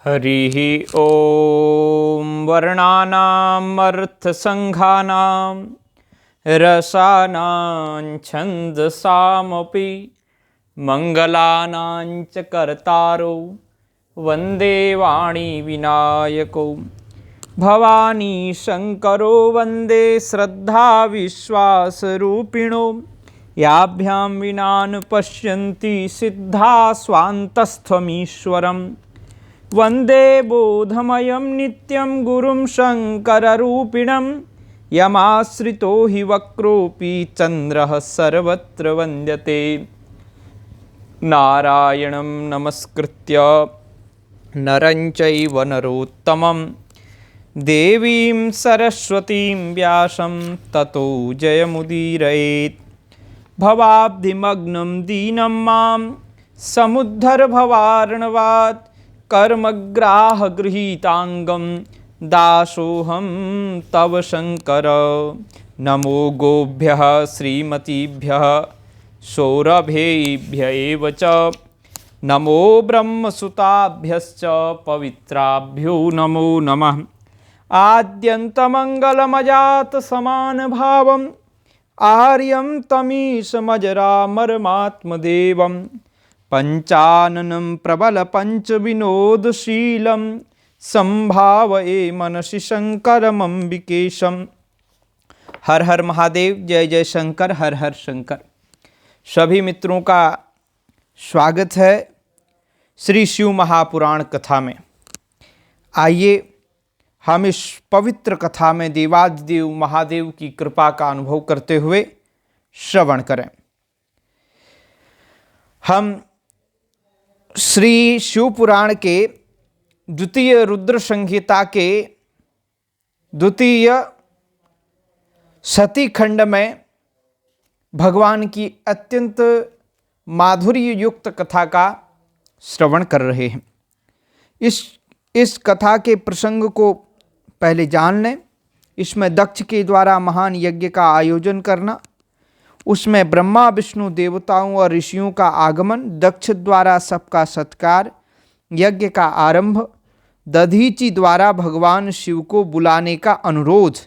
हरिः ॐ वर्णानामर्थसङ्घानां रसानां छन्दसामपि मङ्गलानां च कर्तारो वन्दे वाणीविनायको भवानी शङ्करो वन्दे श्रद्धाविश्वासरूपिणो याभ्यां विना न पश्यन्ति सिद्धा स्वान्तस्थमीश्वरम् वन्दे बोधमयं नित्यं गुरुं शङ्कररूपिणं यमाश्रितो हि वक्रोऽपि चन्द्रः सर्वत्र वन्द्यते नारायणं नमस्कृत्य नरं चैव नरोत्तमं देवीं सरस्वतीं व्यासं ततो जयमुदीरयेत् भवाब्धिमग्नं दीनं मां समुद्धर भवार्णवात् कर्मग्राहगृहीताङ्गं दासोऽहं तव शङ्कर नमो गोभ्यः श्रीमतीभ्यः सौरभेभ्य एव च नमो ब्रह्मसुताभ्यश्च पवित्राभ्यो नमो नमः आद्यन्तमङ्गलमजातसमानभावम् आर्यं तमीशमजरामरमात्मदेवम् पंचाननं प्रबलपञ्चविनोदशीलं संभावये मनसि शङ्करमम्बिकेशं। हर हर महादेव, जय जय शंकर, हर हर शंकर। सभी मित्रों का स्वागत है श्री शिव महापुराण कथा में। आइए हम इस पवित्र कथा में देवादिदेव महादेव की कृपा का अनुभव करते हुए श्रवण करें। हम श्री शिव पुराण के द्वितीय रुद्र संहिता के द्वितीय सती खंड में भगवान की अत्यंत माधुर्य युक्त कथा का श्रवण कर रहे हैं। इस कथा के प्रसंग को पहले जान लें। इसमें दक्ष के द्वारा महान यज्ञ का आयोजन करना, उसमें ब्रह्मा विष्णु देवताओं और ऋषियों का आगमन, दक्ष द्वारा सबका सत्कार, यज्ञ का आरंभ, दधीचि द्वारा भगवान शिव को बुलाने का अनुरोध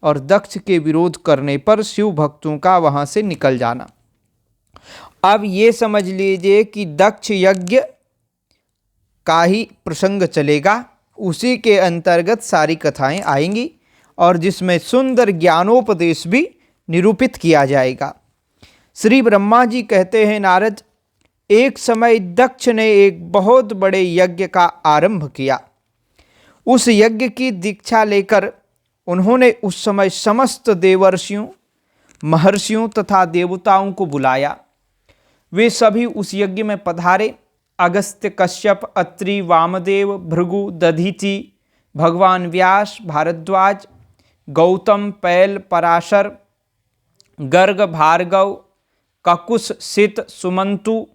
और दक्ष के विरोध करने पर शिव भक्तों का वहां से निकल जाना। अब ये समझ लीजिए कि दक्ष यज्ञ का ही प्रसंग चलेगा, उसी के अंतर्गत सारी कथाएं आएंगी और जिसमें सुंदर ज्ञानोपदेश भी निरूपित किया जाएगा। श्री ब्रह्मा जी कहते हैं, नारद, एक समय दक्ष ने एक बहुत बड़े यज्ञ का आरंभ किया। उस यज्ञ की दीक्षा लेकर उन्होंने उस समय समस्त देवर्षियों, महर्षियों तथा देवताओं को बुलाया। वे सभी उस यज्ञ में पधारे। अगस्त्य, कश्यप, अत्रि, वामदेव, भृगु, दधीचि, भगवान व्यास, भारद्वाज, गौतम, पैल, पराशर, गर्ग, भार्गव, ककुस, सित, सुमंतु,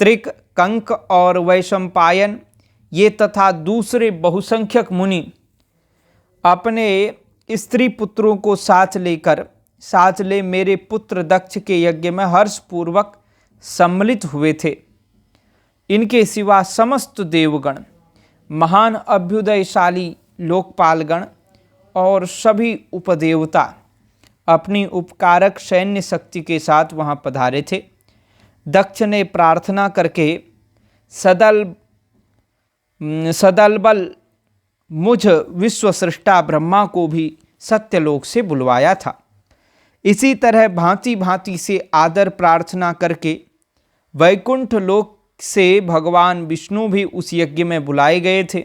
त्रिक, कंक और वैशंपायन, ये तथा दूसरे बहुसंख्यक मुनि अपने स्त्री पुत्रों को साथ ले मेरे पुत्र दक्ष के यज्ञ में हर्षपूर्वक सम्मिलित हुए थे। इनके सिवा समस्त देवगण, महान अभ्युदयशाली लोकपालगण और सभी उपदेवता अपनी उपकारक सैन्य शक्ति के साथ वहां पधारे थे। दक्ष ने प्रार्थना करके सदलबल मुझ विश्वसृष्टा ब्रह्मा को भी सत्यलोक से बुलवाया था। इसी तरह भांति भांति से आदर प्रार्थना करके वैकुंठ लोक से भगवान विष्णु भी उस यज्ञ में बुलाए गए थे।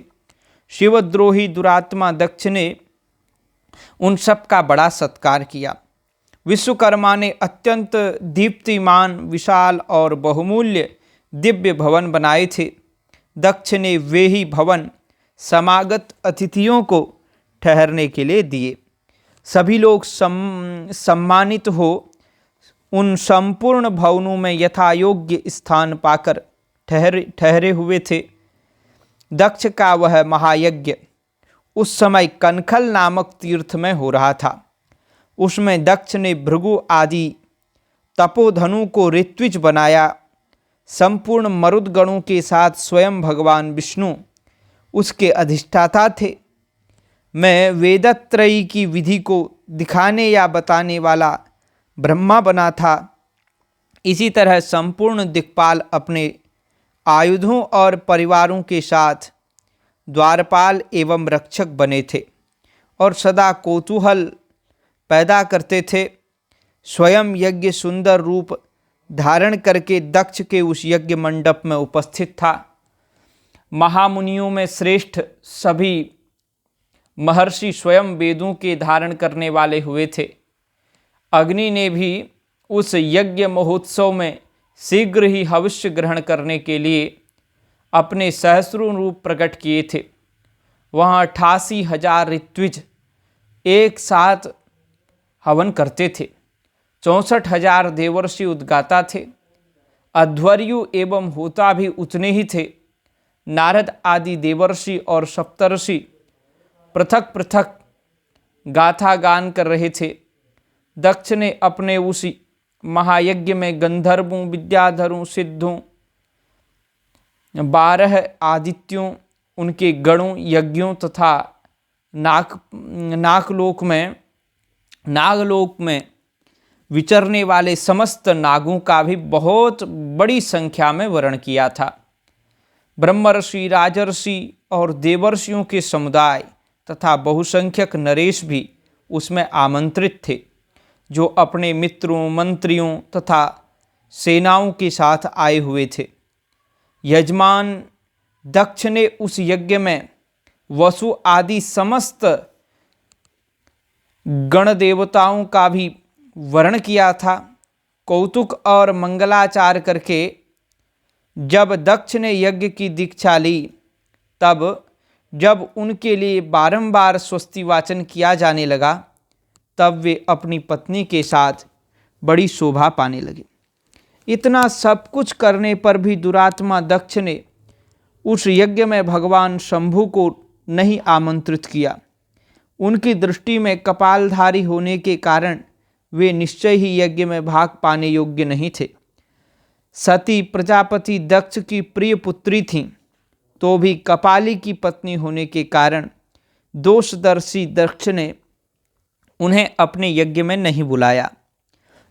शिवद्रोही दुरात्मा दक्ष ने उन सब का बड़ा सत्कार किया। विश्वकर्मा ने अत्यंत दीप्तिमान, विशाल और बहुमूल्य दिव्य भवन बनाए थे। दक्ष ने वे ही भवन समागत अतिथियों को ठहरने के लिए दिए। सभी लोग सम्मानित हो उन संपूर्ण भवनों में यथायोग्य स्थान पाकर ठहरे हुए थे। दक्ष का वह महायज्ञ उस समय कनखल नामक तीर्थ में हो रहा था। उसमें दक्ष ने भृगु आदि तपोधनु को ऋत्विज बनाया। संपूर्ण मरुदगणों के साथ स्वयं भगवान विष्णु उसके अधिष्ठाता थे। मैं वेदत्रयी की विधि को दिखाने या बताने वाला ब्रह्मा बना था। इसी तरह संपूर्ण दिक्पाल अपने आयुधों और परिवारों के साथ द्वारपाल एवं रक्षक बने थे और सदा कौतूहल पैदा करते थे। स्वयं यज्ञ सुंदर रूप धारण करके दक्ष के उस यज्ञ मंडप में उपस्थित था। महामुनियों में श्रेष्ठ सभी महर्षि स्वयं वेदों के धारण करने वाले हुए थे। अग्नि ने भी उस यज्ञ महोत्सव में शीघ्र ही हविष्य ग्रहण करने के लिए अपने सहस्रों रूप प्रकट किए थे। वहाँ 88,000 ऋत्विज एक साथ हवन करते थे। 64,000 देवर्षि उद्गाता थे। अध्वर्यु एवं होता भी उतने ही थे। नारद आदि देवर्षि और सप्तर्षि पृथक पृथक गाथा गान कर रहे थे। दक्ष ने अपने उसी महायज्ञ में गंधर्वों, विद्याधरों, सिद्धों, 12 आदित्यों, उनके गणों, यज्ञों तथा नागलोक में विचरने वाले समस्त नागों का भी बहुत बड़ी संख्या में वर्ण किया था। ब्रह्मर्षि, राजर्षि और देवर्षियों के समुदाय तथा बहुसंख्यक नरेश भी उसमें आमंत्रित थे, जो अपने मित्रों, मंत्रियों तथा सेनाओं के साथ आए हुए थे। यजमान दक्ष ने उस यज्ञ में वसु आदि समस्त गण देवताओं का भी वर्ण किया था। कौतुक और मंगलाचार करके जब दक्ष ने यज्ञ की दीक्षा ली, तब जब उनके लिए बारंबार स्वस्ति वाचन किया जाने लगा, तब वे अपनी पत्नी के साथ बड़ी शोभा पाने लगे। इतना सब कुछ करने पर भी दुरात्मा दक्ष ने उस यज्ञ में भगवान शंभु को नहीं आमंत्रित किया। उनकी दृष्टि में कपालधारी होने के कारण वे निश्चय ही यज्ञ में भाग पाने योग्य नहीं थे। सती प्रजापति दक्ष की प्रिय पुत्री थीं, तो भी कपाली की पत्नी होने के कारण दोषदर्शी दक्ष ने उन्हें अपने यज्ञ में नहीं बुलाया।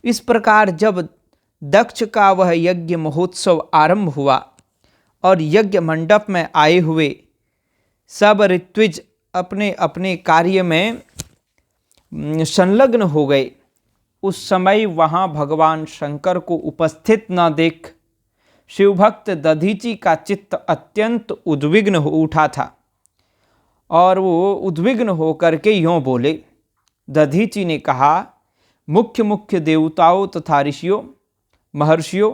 इस प्रकार जब दक्ष का वह यज्ञ महोत्सव आरंभ हुआ और यज्ञ मंडप में आए हुए सब ऋत्विज अपने अपने कार्य में संलग्न हो गए, उस समय वहाँ भगवान शंकर को उपस्थित न देख शिवभक्त दधीचि का चित्त अत्यंत उद्विग्न हो उठा था और वो उद्विग्न होकर के यों बोले। दधीचि ने कहा, मुख्य मुख्य देवताओं तथा ऋषियों, महर्षियों,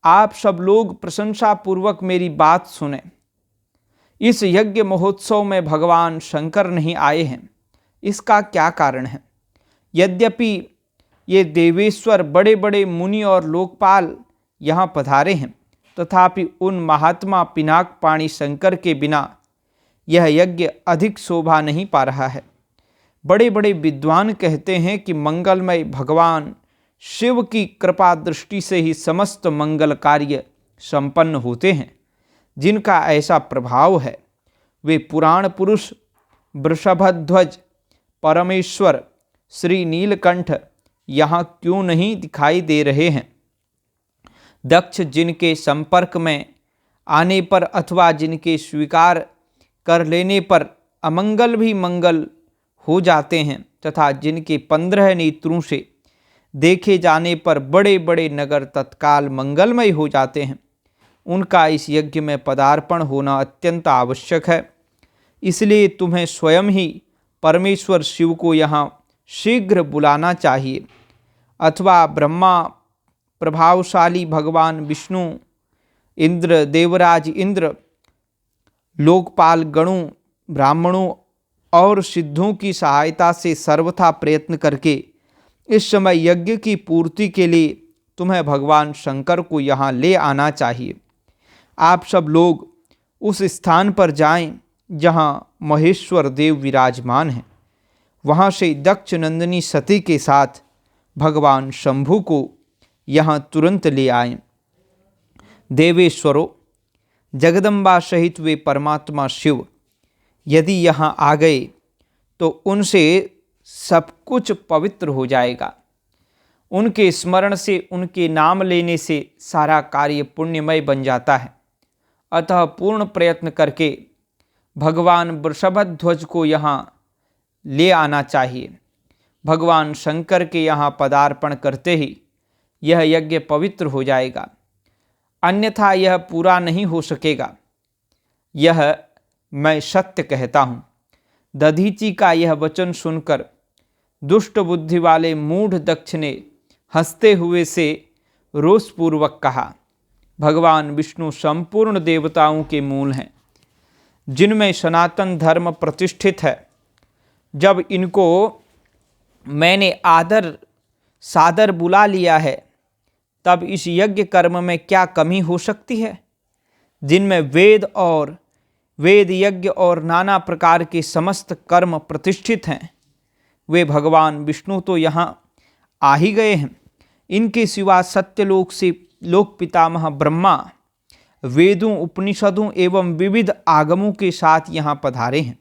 आप सब लोग प्रशंसापूर्वक मेरी बात सुने। इस यज्ञ महोत्सव में भगवान शंकर नहीं आए हैं, इसका क्या कारण है? यद्यपि ये देवेश्वर बड़े बड़े मुनि और लोकपाल यहाँ पधारे हैं, तथापि उन महात्मा पिनाक पाणी शंकर के बिना यह यज्ञ अधिक शोभा नहीं पा रहा है। बड़े बड़े विद्वान कहते हैं कि मंगलमय भगवान शिव की कृपा दृष्टि से ही समस्त मंगल कार्य संपन्न होते हैं। जिनका ऐसा प्रभाव है, वे पुराण पुरुष वृषभध्वज परमेश्वर श्री नीलकंठ यहाँ क्यों नहीं दिखाई दे रहे हैं? दक्ष जिनके संपर्क में आने पर अथवा जिनके स्वीकार कर लेने पर अमंगल भी मंगल हो जाते हैं, तथा जिनके 15 नेत्रों से देखे जाने पर बड़े बड़े नगर तत्काल मंगलमय हो जाते हैं, उनका इस यज्ञ में पदार्पण होना अत्यंत आवश्यक है। इसलिए तुम्हें स्वयं ही परमेश्वर शिव को यहाँ शीघ्र बुलाना चाहिए, अथवा ब्रह्मा, प्रभावशाली भगवान विष्णु, इंद्र, देवराज इंद्र, लोकपाल गणों, ब्राह्मणों और सिद्धों की सहायता से सर्वथा प्रयत्न करके इस समय यज्ञ की पूर्ति के लिए तुम्हें भगवान शंकर को यहाँ ले आना चाहिए। आप सब लोग उस स्थान पर जाएं जहाँ महेश्वर देव विराजमान हैं। वहाँ से दक्ष नंदिनी सती के साथ भगवान शंभु को यहाँ तुरंत ले आएं। देवेश्वरों, जगदम्बा सहित वे परमात्मा शिव यदि यहाँ आ गए तो उनसे सब कुछ पवित्र हो जाएगा। उनके स्मरण से, उनके नाम लेने से सारा कार्य पुण्यमय बन जाता है। अतः पूर्ण प्रयत्न करके भगवान वृषभध्वज को यहाँ ले आना चाहिए। भगवान शंकर के यहाँ पदार्पण करते ही यह यज्ञ पवित्र हो जाएगा, अन्यथा यह पूरा नहीं हो सकेगा। यह मैं सत्य कहता हूँ। दधीचि का यह वचन सुनकर दुष्ट बुद्धि वाले मूढ़ दक्ष ने हंसते हुए से रोषपूर्वक कहा, भगवान विष्णु संपूर्ण देवताओं के मूल हैं, जिनमें सनातन धर्म प्रतिष्ठित है। जब इनको मैंने आदर सादर बुला लिया है, तब इस यज्ञ कर्म में क्या कमी हो सकती है, जिनमें वेद यज्ञ और नाना प्रकार के समस्त कर्म प्रतिष्ठित हैं। वे भगवान विष्णु तो यहाँ आ ही गए हैं। इनके सिवा सत्यलोक से लोक पितामह ब्रह्मा वेदों, उपनिषदों एवं विविध आगमों के साथ यहाँ पधारे हैं।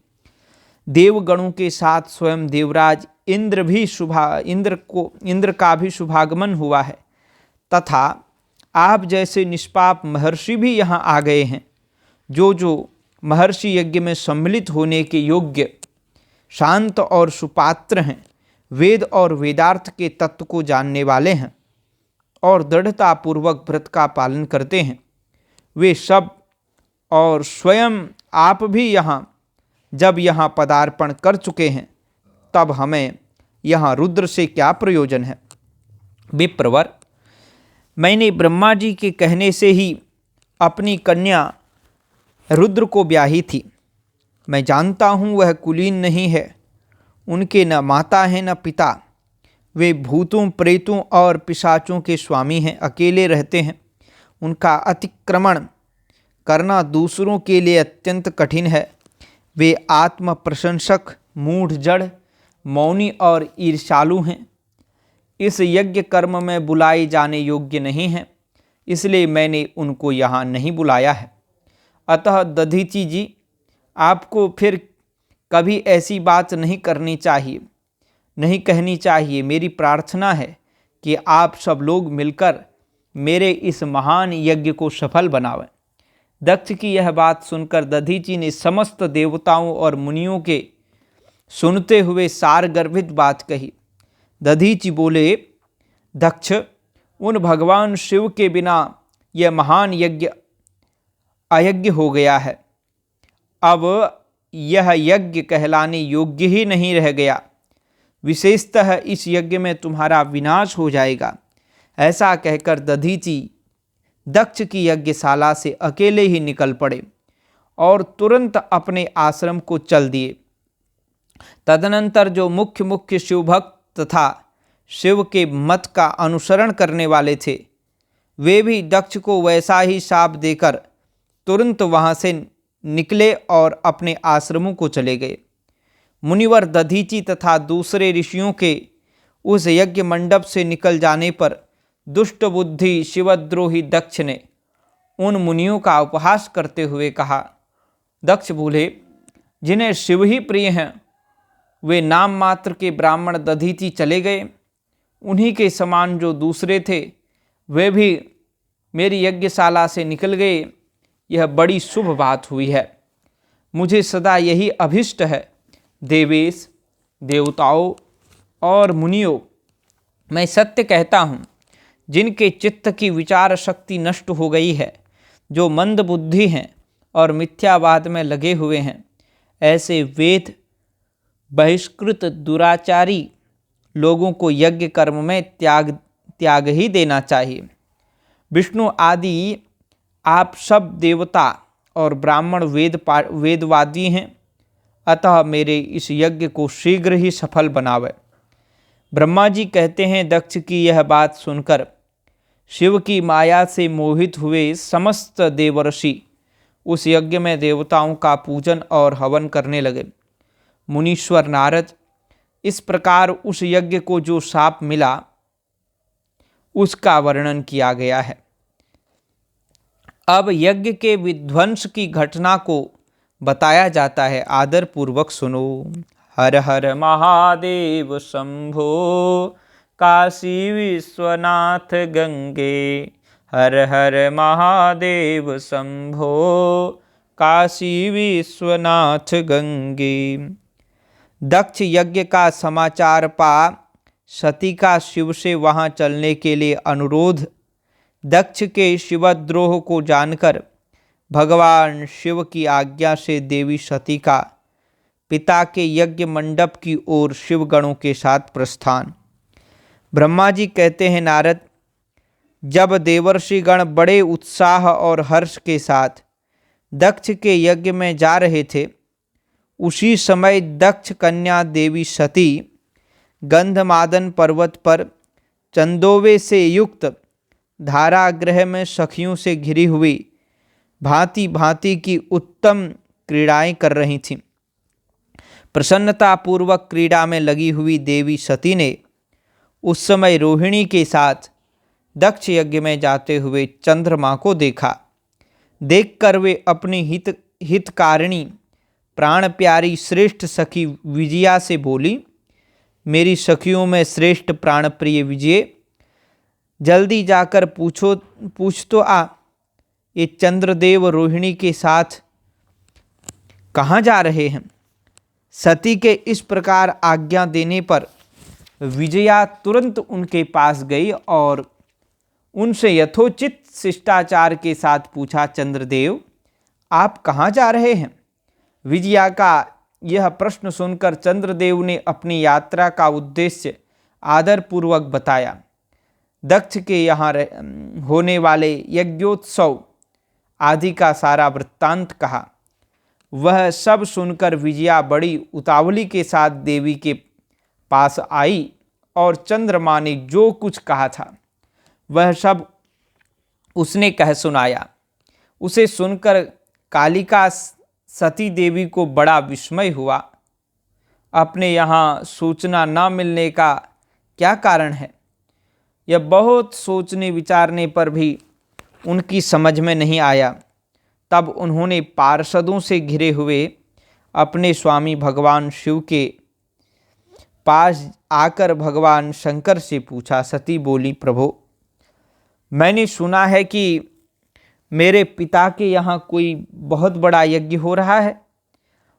देवगणों के साथ स्वयं देवराज इंद्र का भी शुभागमन हुआ है, तथा आप जैसे निष्पाप महर्षि भी यहाँ आ गए हैं, जो महर्षि यज्ञ में सम्मिलित होने के योग्य, शांत और सुपात्र हैं, वेद और वेदार्थ के तत्व को जानने वाले हैं और दृढ़तापूर्वक व्रत का पालन करते हैं। वे सब और स्वयं आप भी जब यहाँ पदार्पण कर चुके हैं, तब हमें यहाँ रुद्र से क्या प्रयोजन है। विप्रवर, मैंने ब्रह्मा जी के कहने से ही अपनी कन्या रुद्र को ब्याही थी। मैं जानता हूँ वह कुलीन नहीं है, उनके न माता है न पिता। वे भूतों, प्रेतों और पिशाचों के स्वामी हैं, अकेले रहते हैं। उनका अतिक्रमण करना दूसरों के लिए अत्यंत कठिन है। वे आत्म प्रशंसक, मूढ़, जड़, मौनी और ईर्ष्यालु हैं। इस यज्ञ कर्म में बुलाए जाने योग्य नहीं हैं, इसलिए मैंने उनको यहाँ नहीं बुलाया है। अतः दधीचि जी, आपको फिर कभी ऐसी बात नहीं कहनी चाहिए। मेरी प्रार्थना है कि आप सब लोग मिलकर मेरे इस महान यज्ञ को सफल बनावें। दक्ष की यह बात सुनकर दधीचि ने समस्त देवताओं और मुनियों के सुनते हुए सार गर्भित बात कही। दधीचि बोले, दक्ष, उन भगवान शिव के बिना यह महान यज्ञ अयज्ञ हो गया है। अब यह यज्ञ कहलाने योग्य ही नहीं रह गया। विशेषतः इस यज्ञ में तुम्हारा विनाश हो जाएगा। ऐसा कहकर दधीचि दक्ष की यज्ञशाला से अकेले ही निकल पड़े और तुरंत अपने आश्रम को चल दिए। तदनंतर जो मुख्य शिव भक्त तथा शिव के मत का अनुसरण करने वाले थे, वे भी दक्ष को वैसा ही शाप देकर तुरंत वहाँ से निकले और अपने आश्रमों को चले गए। मुनिवर दधीचि तथा दूसरे ऋषियों के उस यज्ञ मंडप से निकल जाने पर दुष्ट बुद्धि शिवद्रोही दक्ष ने उन मुनियों का उपहास करते हुए कहा। दक्ष बोले, जिन्हें शिव ही प्रिय हैं, वे नाम मात्र के ब्राह्मण दधीचि चले गए। उन्हीं के समान जो दूसरे थे, वे भी मेरी यज्ञशाला से निकल गए। यह बड़ी शुभ बात हुई है। मुझे सदा यही अभिष्ट है। देवेश, देवताओं और मुनियों, मैं सत्य कहता हूँ, जिनके चित्त की विचार शक्ति नष्ट हो गई है, जो मंद बुद्धि हैं और मिथ्यावाद में लगे हुए हैं, ऐसे वेद बहिष्कृत दुराचारी लोगों को यज्ञ कर्म में त्याग ही देना चाहिए। विष्णु आदि आप सब देवता और ब्राह्मण वेदवादी हैं, अतः मेरे इस यज्ञ को शीघ्र ही सफल बनावे। ब्रह्मा जी कहते हैं, दक्ष की यह बात सुनकर शिव की माया से मोहित हुए समस्त देवर्षि उस यज्ञ में देवताओं का पूजन और हवन करने लगे। मुनीश्वर नारद, इस प्रकार उस यज्ञ को जो शाप मिला, उसका वर्णन किया गया है। अब यज्ञ के विध्वंस की घटना को बताया जाता है, आदर पूर्वक सुनो। हर हर महादेव शंभो काशी विश्वनाथ गंगे, हर हर महादेव शंभो काशी विश्वनाथ गंगे। दक्ष यज्ञ का समाचार पा सती का शिव से वहां चलने के लिए अनुरोध। दक्ष के शिवद्रोह को जानकर भगवान शिव की आज्ञा से देवी सती का पिता के यज्ञ मंडप की ओर शिवगणों के साथ प्रस्थान। ब्रह्मा जी कहते हैं, नारद, जब देवर्षिगण बड़े उत्साह और हर्ष के साथ दक्ष के यज्ञ में जा रहे थे, उसी समय दक्ष कन्या देवी सती गंधमादन पर्वत पर चंदोवे से युक्त धारागृह में सखियों से घिरी हुई भांति भांति की उत्तम क्रीड़ाएं कर रही थीं। प्रसन्नतापूर्वक क्रीड़ा में लगी हुई देवी सती ने उस समय रोहिणी के साथ दक्ष यज्ञ में जाते हुए चंद्रमा को देखा। देखकर वे अपनी हितकारिणी प्राण प्यारी श्रेष्ठ सखी विजया से बोली, मेरी सखियों में श्रेष्ठ प्राण प्रिय विजय, जल्दी जाकर पूछ तो आ, ये चंद्रदेव रोहिणी के साथ कहाँ जा रहे हैं। सती के इस प्रकार आज्ञा देने पर विजया तुरंत उनके पास गई और उनसे यथोचित शिष्टाचार के साथ पूछा, चंद्रदेव आप कहाँ जा रहे हैं। विजया का यह प्रश्न सुनकर चंद्रदेव ने अपनी यात्रा का उद्देश्य आदरपूर्वक बताया। दक्ष के यहाँ होने वाले यज्ञोत्सव आदि का सारा वृत्तांत कहा। वह सब सुनकर विजया बड़ी उतावली के साथ देवी के पास आई और चंद्रमा ने जो कुछ कहा था वह सब उसने कह सुनाया। उसे सुनकर कालिका सती देवी को बड़ा विस्मय हुआ। अपने यहाँ सूचना न मिलने का क्या कारण है, यह बहुत सोचने विचारने पर भी उनकी समझ में नहीं आया। तब उन्होंने पार्षदों से घिरे हुए अपने स्वामी भगवान शिव के पास आकर भगवान शंकर से पूछा। सती बोली, प्रभो, मैंने सुना है कि मेरे पिता के यहाँ कोई बहुत बड़ा यज्ञ हो रहा है,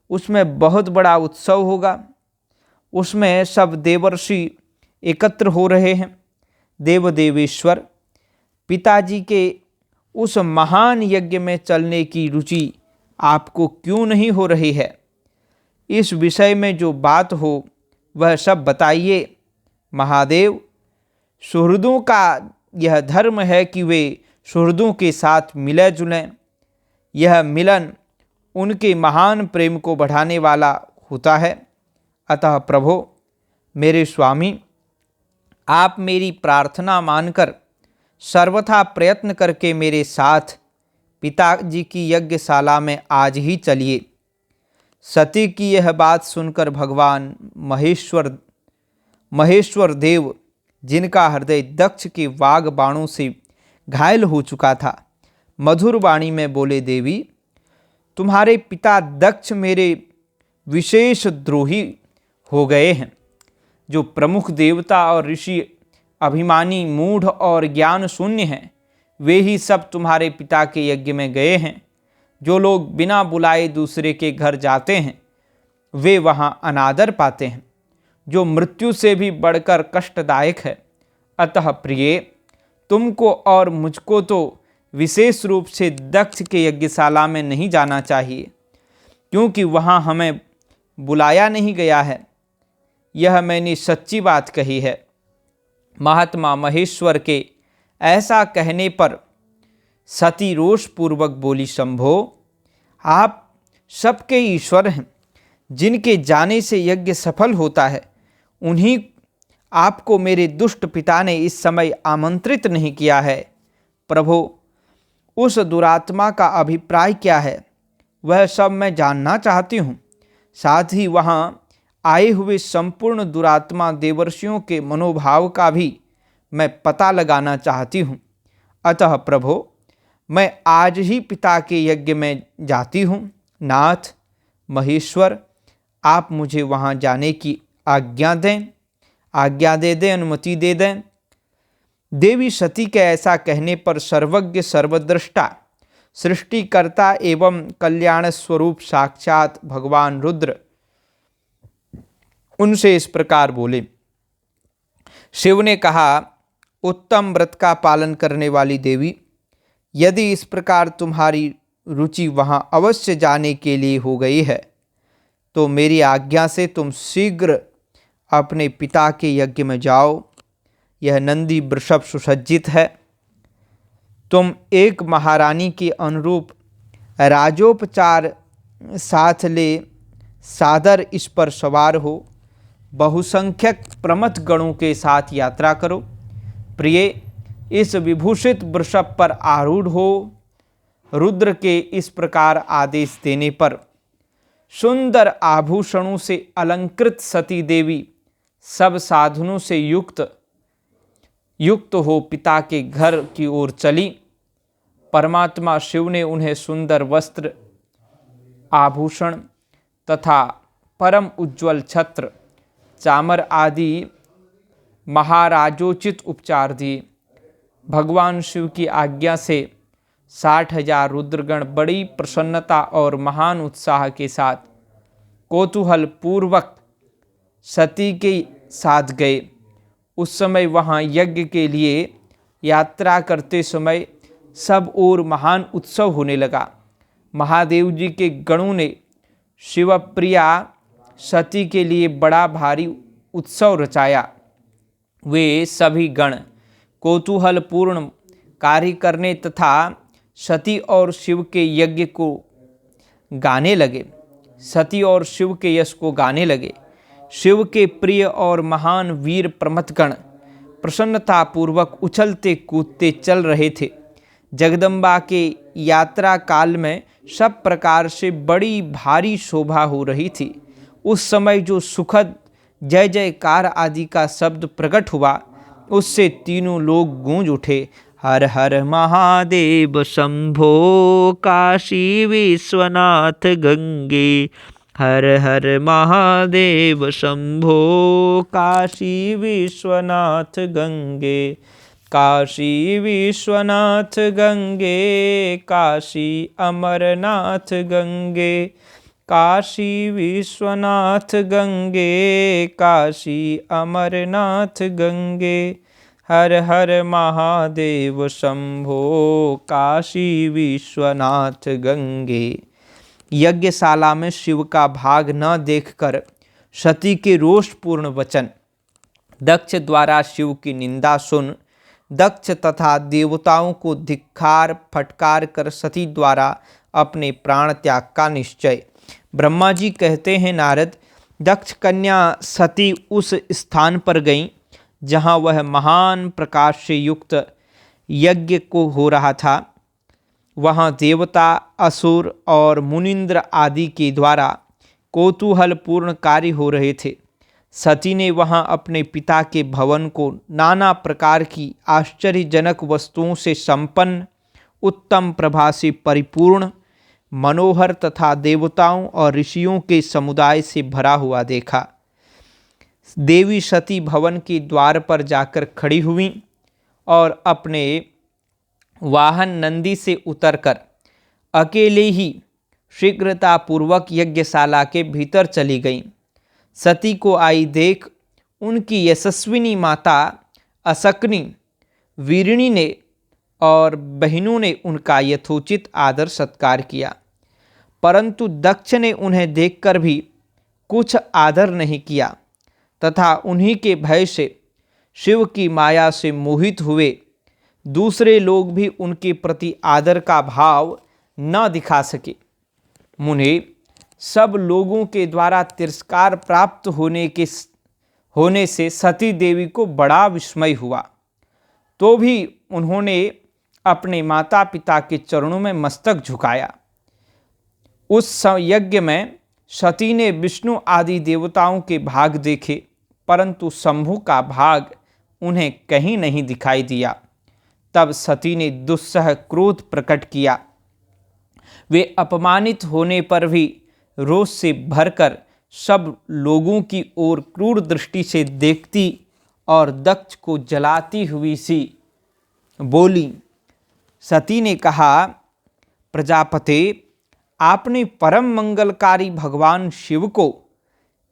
उसमें बहुत बड़ा उत्सव होगा, उसमें सब देवर्षि एकत्र हो रहे हैं। देव देवेश्वर, पिताजी के उस महान यज्ञ में चलने की रुचि आपको क्यों नहीं हो रही है। इस विषय में जो बात हो वह सब बताइए। महादेव, सुहृदों का यह धर्म है कि वे सुहृदों के साथ मिले जुलें। यह मिलन उनके महान प्रेम को बढ़ाने वाला होता है। अतः प्रभो, मेरे स्वामी, आप मेरी प्रार्थना मानकर सर्वथा प्रयत्न करके मेरे साथ पिताजी की यज्ञशाला में आज ही चलिए। सती की यह बात सुनकर भगवान महेश्वर देव, जिनका हृदय दक्ष के वाग बाणों से घायल हो चुका था, मधुर वाणी में बोले, देवी, तुम्हारे पिता दक्ष मेरे विशेष द्रोही हो गए हैं। जो प्रमुख देवता और ऋषि अभिमानी, मूढ़ और ज्ञान शून्य हैं, वे ही सब तुम्हारे पिता के यज्ञ में गए हैं। जो लोग बिना बुलाए दूसरे के घर जाते हैं वे वहाँ अनादर पाते हैं, जो मृत्यु से भी बढ़कर कष्टदायक है। अतः प्रिय, तुमको और मुझको तो विशेष रूप से दक्ष के यज्ञशाला में नहीं जाना चाहिए, क्योंकि वहाँ हमें बुलाया नहीं गया है। यह मैंने सच्ची बात कही है। महात्मा महेश्वर के ऐसा कहने पर सती रोषपूर्वक बोली, शंभो, आप सबके ईश्वर हैं। जिनके जाने से यज्ञ सफल होता है, उन्हीं आपको मेरे दुष्ट पिता ने इस समय आमंत्रित नहीं किया है। प्रभो, उस दुरात्मा का अभिप्राय क्या है, वह सब मैं जानना चाहती हूँ। साथ ही वहाँ आए हुए संपूर्ण दुरात्मा देवर्षियों के मनोभाव का भी मैं पता लगाना चाहती हूँ। अतः प्रभो, मैं आज ही पिता के यज्ञ में जाती हूँ। नाथ महेश्वर, आप मुझे वहाँ जाने की आज्ञा दे दें, अनुमति दे दें। देवी सती के ऐसा कहने पर सर्वज्ञ सर्वद्रष्टा सृष्टिकर्ता एवं कल्याण स्वरूप साक्षात भगवान रुद्र उनसे इस प्रकार बोले। शिव ने कहा, उत्तम व्रत का पालन करने वाली देवी, यदि इस प्रकार तुम्हारी रुचि वहाँ अवश्य जाने के लिए हो गई है तो मेरी आज्ञा से तुम शीघ्र अपने पिता के यज्ञ में जाओ। यह नंदी वृषभ सुसज्जित है। तुम एक महारानी के अनुरूप राजोपचार साथ ले सादर इस पर सवार हो बहुसंख्यक प्रमथ गणों के साथ यात्रा करो। प्रिय, इस विभूषित वृषभ पर आरूढ़ हो। रुद्र के इस प्रकार आदेश देने पर सुंदर आभूषणों से अलंकृत सती देवी सब साधनों से युक्त हो पिता के घर की ओर चली। परमात्मा शिव ने उन्हें सुंदर वस्त्र, आभूषण तथा परम उज्ज्वल छत्र, चामर आदि महाराजोचित उपचार दिए। भगवान शिव की आज्ञा से 60,000 रुद्रगण बड़ी प्रसन्नता और महान उत्साह के साथ कौतूहल पूर्वक सती के साथ गए। उस समय वहाँ यज्ञ के लिए यात्रा करते समय सब ओर महान उत्सव होने लगा। महादेव जी के गणों ने शिवप्रिया सती के लिए बड़ा भारी उत्सव रचाया। वे सभी गण कौतूहलपूर्ण कार्य करने तथा सती और शिव के यज्ञ को गाने लगे, सती और शिव के यश को गाने लगे। शिव के प्रिय और महान वीर प्रमथगण प्रसन्नतापूर्वक उछलते कूदते चल रहे थे। जगदम्बा के यात्रा काल में सब प्रकार से बड़ी भारी शोभा हो रही थी। उस समय जो सुखद जय जयकार आदि का शब्द प्रकट हुआ, उससे तीनों लोग गूंज उठे। हर हर महादेव शंभो काशी विश्वनाथ गंगे, हर हर महादेव शंभो काशी विश्वनाथ गंगे, काशी विश्वनाथ गंगे, काशी अमरनाथ गंगे, काशी विश्वनाथ गंगे, काशी अमरनाथ गंगे, हर हर महादेव शंभो काशी विश्वनाथ गंगे। यज्ञशाला में शिव का भाग न देखकर सती के रोषपूर्ण वचन, दक्ष द्वारा शिव की निंदा सुन दक्ष तथा देवताओं को धिक्कार फटकार कर सती द्वारा अपने प्राण त्याग का निश्चय। ब्रह्मा जी कहते हैं, नारद, दक्ष कन्या सती उस स्थान पर गईं जहाँ वह महान प्रकाश से युक्त यज्ञ को हो रहा था। वहाँ देवता, असुर और मुनिंद्र आदि के द्वारा कौतूहलपूर्ण कार्य हो रहे थे। सती ने वहाँ अपने पिता के भवन को नाना प्रकार की आश्चर्यजनक वस्तुओं से संपन्न, उत्तम प्रभा से परिपूर्ण, मनोहर तथा देवताओं और ऋषियों के समुदाय से भरा हुआ देखा। देवी सती भवन के द्वार पर जाकर खड़ी हुई और अपने वाहन नंदी से उतरकर अकेले ही शीघ्रतापूर्वक यज्ञशाला के भीतर चली गईं। सती को आई देख उनकी यशस्विनी माता असकनी, वीरिणी ने और बहनों ने उनका यथोचित आदर सत्कार किया, परंतु दक्ष ने उन्हें देखकर भी कुछ आदर नहीं किया तथा उन्हीं के भय से शिव की माया से मोहित हुए दूसरे लोग भी उनके प्रति आदर का भाव न दिखा सके। मुने, सब लोगों के द्वारा तिरस्कार प्राप्त होने से सती देवी को बड़ा विस्मय हुआ, तो भी उन्होंने अपने माता पिता के चरणों में मस्तक झुकाया। उस यज्ञ में सती ने विष्णु आदि देवताओं के भाग देखे, परंतु शंभु का भाग उन्हें कहीं नहीं दिखाई दिया। तब सती ने दुस्सह क्रोध प्रकट किया। वे अपमानित होने पर भी रोष से भरकर सब लोगों की ओर क्रूर दृष्टि से देखती और दक्ष को जलाती हुई सी बोली। सती ने कहा, प्रजापते, आपने परम मंगलकारी भगवान शिव को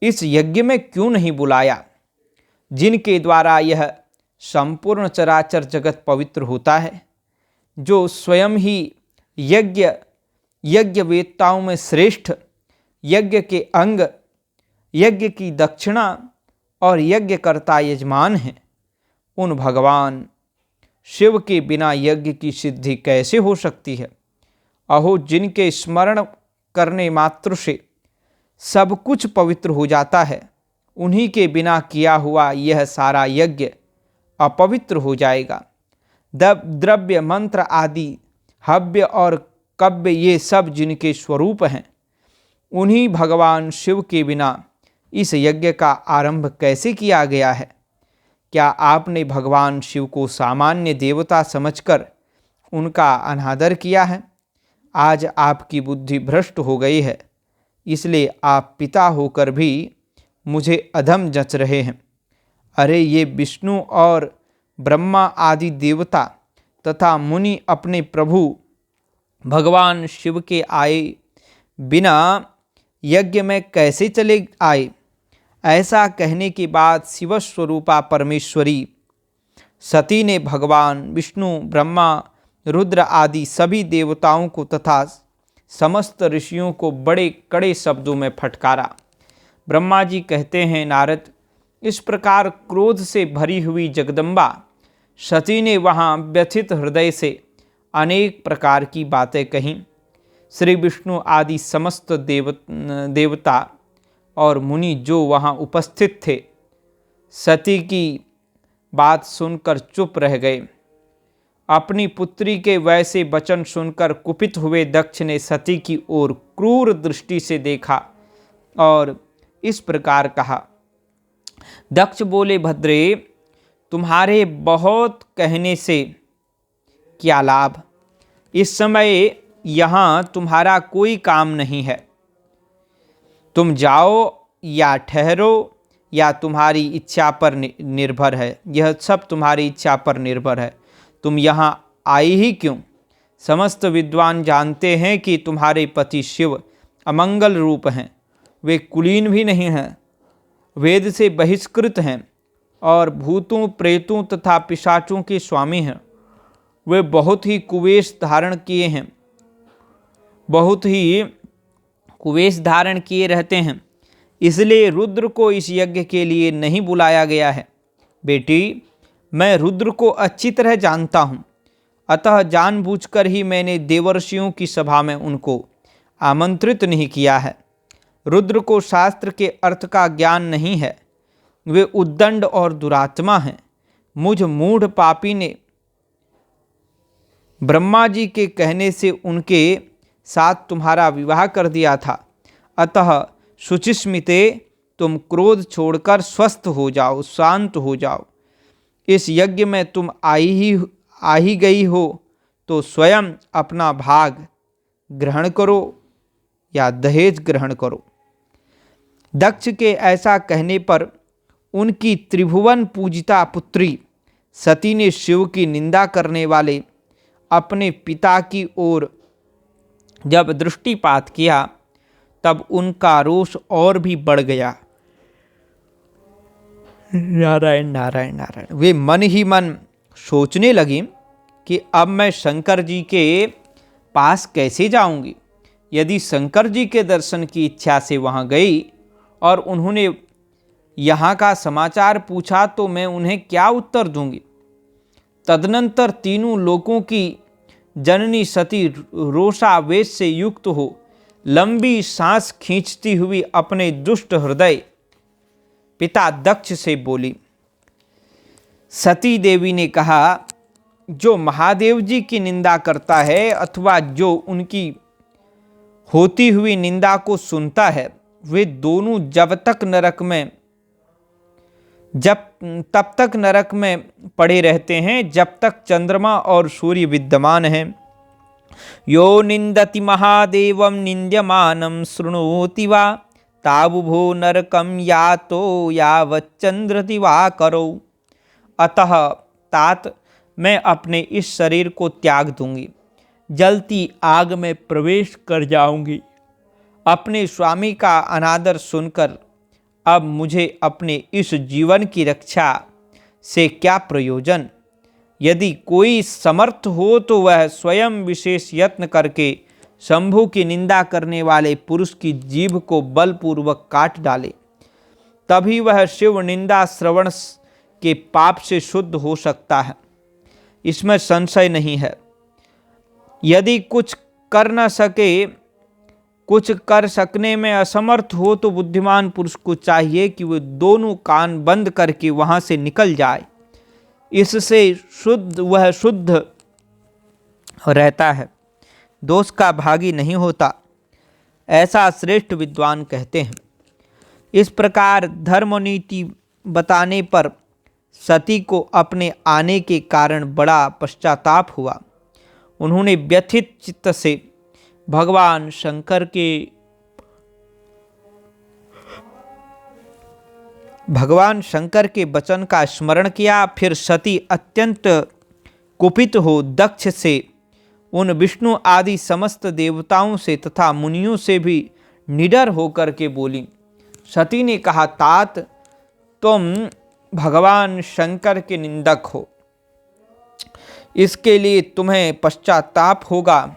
इस यज्ञ में क्यों नहीं बुलाया, जिनके द्वारा यह संपूर्ण चराचर जगत पवित्र होता है, जो स्वयं ही यज्ञवेत्ताओं में श्रेष्ठ, यज्ञ के अंग, यज्ञ की दक्षिणा और यज्ञकर्ता यजमान हैं। उन भगवान शिव के बिना यज्ञ की सिद्धि कैसे हो सकती है? अहो, जिनके स्मरण करने मात्र से सब कुछ पवित्र हो जाता है, उन्हीं के बिना किया हुआ यह सारा यज्ञ अपवित्र हो जाएगा। द्रव्य, मंत्र आदि, हव्य और कव्य, ये सब जिनके स्वरूप हैं, उन्हीं भगवान शिव के बिना इस यज्ञ का आरंभ कैसे किया गया है? क्या आपने भगवान शिव को सामान्य देवता समझकर उनका अनादर किया है? आज आपकी बुद्धि भ्रष्ट हो गई है, इसलिए आप पिता होकर भी मुझे अधम जच रहे हैं। अरे, ये विष्णु और ब्रह्मा आदि देवता तथा मुनि अपने प्रभु भगवान शिव के आए बिना यज्ञ में कैसे चले आए? ऐसा कहने के बाद शिवस्वरूपा परमेश्वरी सती ने भगवान विष्णु, ब्रह्मा, रुद्र आदि सभी देवताओं को तथा समस्त ऋषियों को बड़े कड़े शब्दों में फटकारा। ब्रह्मा जी कहते हैं, नारद, इस प्रकार क्रोध से भरी हुई जगदम्बा सती ने वहाँ व्यथित हृदय से अनेक प्रकार की बातें कहीं। श्री विष्णु आदि समस्त देवता और मुनि जो वहाँ उपस्थित थे, सती की बात सुनकर चुप रह गए। अपनी पुत्री के वैसे वचन सुनकर कुपित हुए दक्ष ने सती की ओर क्रूर दृष्टि से देखा और इस प्रकार कहा। दक्ष बोले, भद्रे, तुम्हारे बहुत कहने से क्या लाभ? इस समय यहाँ तुम्हारा कोई काम नहीं है। तुम जाओ या ठहरो या तुम्हारी इच्छा पर निर्भर है। यह सब तुम्हारी इच्छा पर निर्भर है। तुम यहाँ आई ही क्यों? समस्त विद्वान जानते हैं कि तुम्हारे पति शिव अमंगल रूप हैं। वे कुलीन भी नहीं हैं, वेद से बहिष्कृत हैं और भूतों, प्रेतों तथा पिशाचों के स्वामी हैं। वे बहुत ही कुवेश धारण किए रहते हैं। इसलिए रुद्र को इस यज्ञ के लिए नहीं बुलाया गया है। बेटी, मैं रुद्र को अच्छी तरह जानता हूँ, अतः जानबूझकर ही मैंने देवर्षियों की सभा में उनको आमंत्रित नहीं किया है। रुद्र को शास्त्र के अर्थ का ज्ञान नहीं है। वे उद्दंड और दुरात्मा हैं। मुझ मूढ़ पापी ने ब्रह्मा जी के कहने से उनके साथ तुम्हारा विवाह कर दिया था। अतः शुचिस्मिते, तुम क्रोध छोड़कर स्वस्थ हो जाओ, शांत हो जाओ। इस यज्ञ में तुम आ ही गई हो तो स्वयं अपना भाग ग्रहण करो या दहेज ग्रहण करो। दक्ष के ऐसा कहने पर उनकी त्रिभुवन पूजिता पुत्री सती ने शिव की निंदा करने वाले अपने पिता की ओर जब दृष्टिपात किया, तब उनका रोष और भी बढ़ गया। नारायण नारायण नारायण। वे मन ही मन सोचने लगी कि अब मैं शंकर जी के पास कैसे जाऊंगी। यदि शंकर जी के दर्शन की इच्छा से वहां गई और उन्होंने यहाँ का समाचार पूछा तो मैं उन्हें क्या उत्तर दूंगी। तदनंतर तीनों लोकों की जननी सती रोषावेश से युक्त हो लंबी सांस खींचती हुई अपने दुष्ट हृदय पिता दक्ष से बोली। सती देवी ने कहा, जो महादेव जी की निंदा करता है अथवा जो उनकी होती हुई निंदा को सुनता है, वे दोनों जब तक जब तब तक नरक में पड़े रहते हैं जब तक चंद्रमा और सूर्य विद्यमान हैं। यो निंदति महादेवं निंद्यमानं शृणोति वा तावुभो नरकं यातो यावच्चंद्र दिवाकरौ। अतः तात मैं अपने इस शरीर को त्याग दूंगी, जलती आग में प्रवेश कर जाऊंगी। अपने स्वामी का अनादर सुनकर अब मुझे अपने इस जीवन की रक्षा से क्या प्रयोजन। यदि कोई समर्थ हो तो वह स्वयं विशेष यत्न करके शंभु की निंदा करने वाले पुरुष की जीभ को बलपूर्वक काट डाले, तभी वह शिव निंदा श्रवण के पाप से शुद्ध हो सकता है, इसमें संशय नहीं है। यदि कुछ कर सकने में असमर्थ हो तो बुद्धिमान पुरुष को चाहिए कि वह दोनों कान बंद करके वहां से निकल जाए। इससे वह शुद्ध रहता है, दोष का भागी नहीं होता, ऐसा श्रेष्ठ विद्वान कहते हैं। इस प्रकार धर्म नीति बताने पर सती को अपने आने के कारण बड़ा पश्चाताप हुआ। उन्होंने व्यथित चित्त से भगवान शंकर के वचन का स्मरण किया। फिर सती अत्यंत कुपित हो दक्ष से, उन विष्णु आदि समस्त देवताओं से तथा मुनियों से भी निडर होकर के बोली। सती ने कहा, तात तुम भगवान शंकर के निंदक हो, इसके लिए तुम्हें पश्चाताप होगा।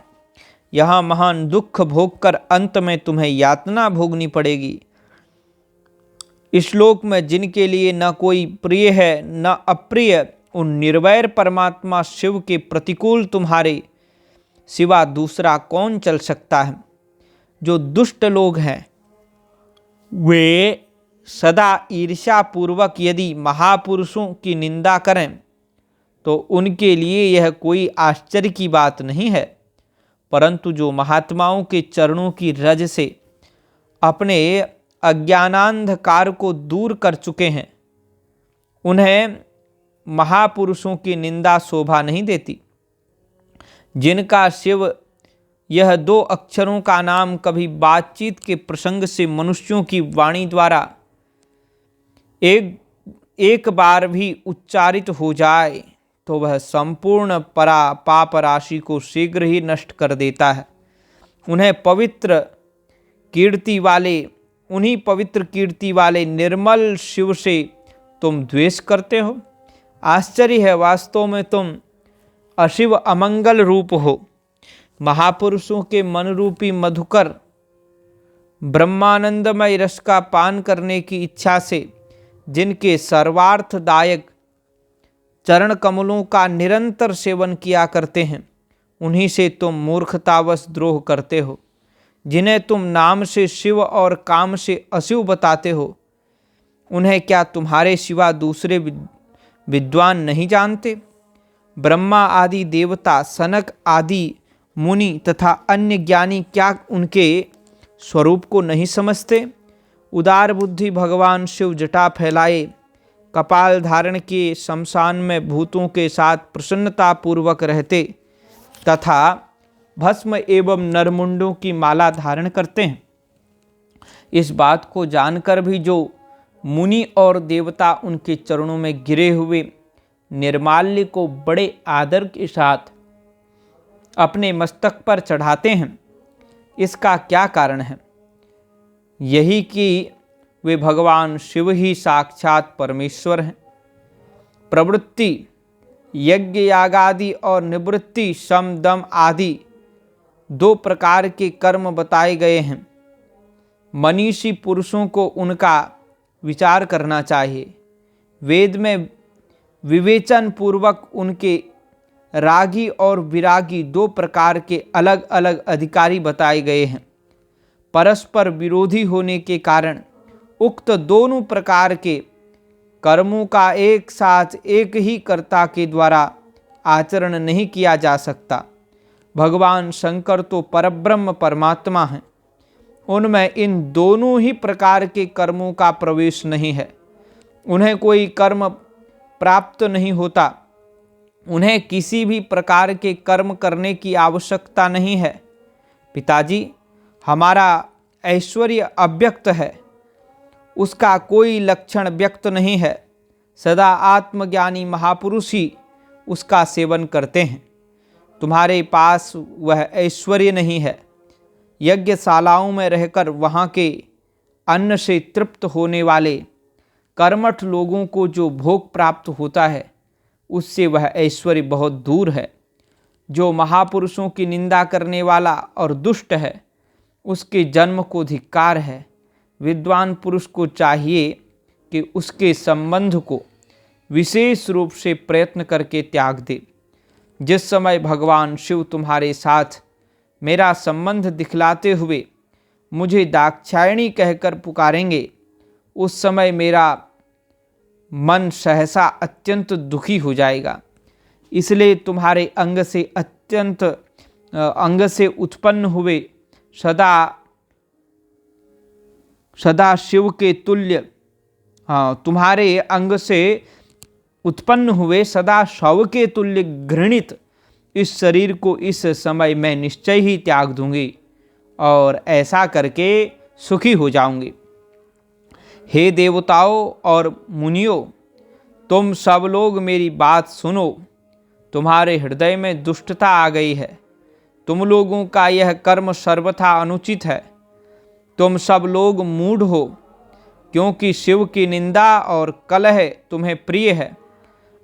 यहाँ महान दुख भोगकर अंत में तुम्हें यातना भोगनी पड़ेगी। इस श्लोक में जिनके लिए न कोई प्रिय है न अप्रिय, उन निर्वैर परमात्मा शिव के प्रतिकूल तुम्हारे सिवा दूसरा कौन चल सकता है। जो दुष्ट लोग हैं वे सदा ईर्ष्यापूर्वक यदि महापुरुषों की निंदा करें तो उनके लिए यह कोई आश्चर्य की बात नहीं है। परंतु जो महात्माओं के चरणों की रज से अपने अज्ञानांधकार को दूर कर चुके हैं, उन्हें महापुरुषों की निंदा शोभा नहीं देती। जिनका शिव यह 2 अक्षरों का नाम कभी बातचीत के प्रसंग से मनुष्यों की वाणी द्वारा एक बार भी उच्चारित हो जाए तो वह संपूर्ण पाप राशि को शीघ्र ही नष्ट कर देता है। उन्हीं पवित्र कीर्ति वाले निर्मल शिव से तुम द्वेष करते हो। आश्चर्य है, वास्तव में तुम अशिव अमंगल रूप हो। महापुरुषों के मन रूपी मधुकर ब्रह्मानंदमय रस का पान करने की इच्छा से जिनके सर्वार्थदायक चरण कमलों का निरंतर सेवन किया करते हैं, उन्हीं से तुम मूर्खतावश द्रोह करते हो। जिन्हें तुम नाम से शिव और काम से अशिव बताते हो, उन्हें क्या तुम्हारे सिवा दूसरे विद्वान नहीं जानते। ब्रह्मा आदि देवता, सनक आदि मुनि तथा अन्य ज्ञानी क्या उनके स्वरूप को नहीं समझते। उदार बुद्धि भगवान शिव जटा फैलाए कपाल धारण के शमशान में भूतों के साथ प्रसन्नता पूर्वक रहते तथा भस्म एवं नरमुंडों की माला धारण करते हैं। इस बात को जानकर भी जो मुनि और देवता उनके चरणों में गिरे हुए निर्माल्य को बड़े आदर के साथ अपने मस्तक पर चढ़ाते हैं, इसका क्या कारण है। यही कि वे भगवान शिव ही साक्षात परमेश्वर हैं। प्रवृत्ति यज्ञ यागादि और निवृत्ति शम दम आदि 2 प्रकार के कर्म बताए गए हैं। मनीषी पुरुषों को उनका विचार करना चाहिए। वेद में विवेचन पूर्वक उनके रागी और विरागी 2 प्रकार के अलग अलग अधिकारी बताए गए हैं। परस्पर विरोधी होने के कारण उक्त दोनों प्रकार के कर्मों का एक साथ एक ही कर्ता के द्वारा आचरण नहीं किया जा सकता। भगवान शंकर तो परब्रह्म परमात्मा हैं, उनमें इन दोनों ही प्रकार के कर्मों का प्रवेश नहीं है। उन्हें कोई कर्म प्राप्त नहीं होता। उन्हें किसी भी प्रकार के कर्म करने की आवश्यकता नहीं है। पिताजी, हमारा ऐश्वर्य अव्यक्त है, उसका कोई लक्षण व्यक्त नहीं है। सदा आत्मज्ञानी महापुरुष ही उसका सेवन करते हैं। तुम्हारे पास वह ऐश्वर्य नहीं है। यज्ञशालाओं में रहकर वहाँ के अन्न से तृप्त होने वाले कर्मठ लोगों को जो भोग प्राप्त होता है, उससे वह ऐश्वर्य बहुत दूर है। जो महापुरुषों की निंदा करने वाला और दुष्ट है, उसके जन्म को धिक्कार है। विद्वान पुरुष को चाहिए कि उसके संबंध को विशेष रूप से प्रयत्न करके त्याग दे। जिस समय भगवान शिव तुम्हारे साथ मेरा संबंध दिखलाते हुए मुझे दाक्षायणी कहकर पुकारेंगे, उस समय मेरा मन सहसा अत्यंत दुखी हो जाएगा। इसलिए तुम्हारे अंग से उत्पन्न हुए सदा शिव के तुल्य, तुम्हारे अंग से उत्पन्न हुए सदा शव के तुल्य घृणित इस शरीर को इस समय मैं निश्चय ही त्याग दूंगी और ऐसा करके सुखी हो जाऊंगी। हे देवताओं और मुनियों, तुम सब लोग मेरी बात सुनो। तुम्हारे हृदय में दुष्टता आ गई है। तुम लोगों का यह कर्म सर्वथा अनुचित है। तुम सब लोग मूढ़ हो, क्योंकि शिव की निंदा और कलह तुम्हें प्रिय है।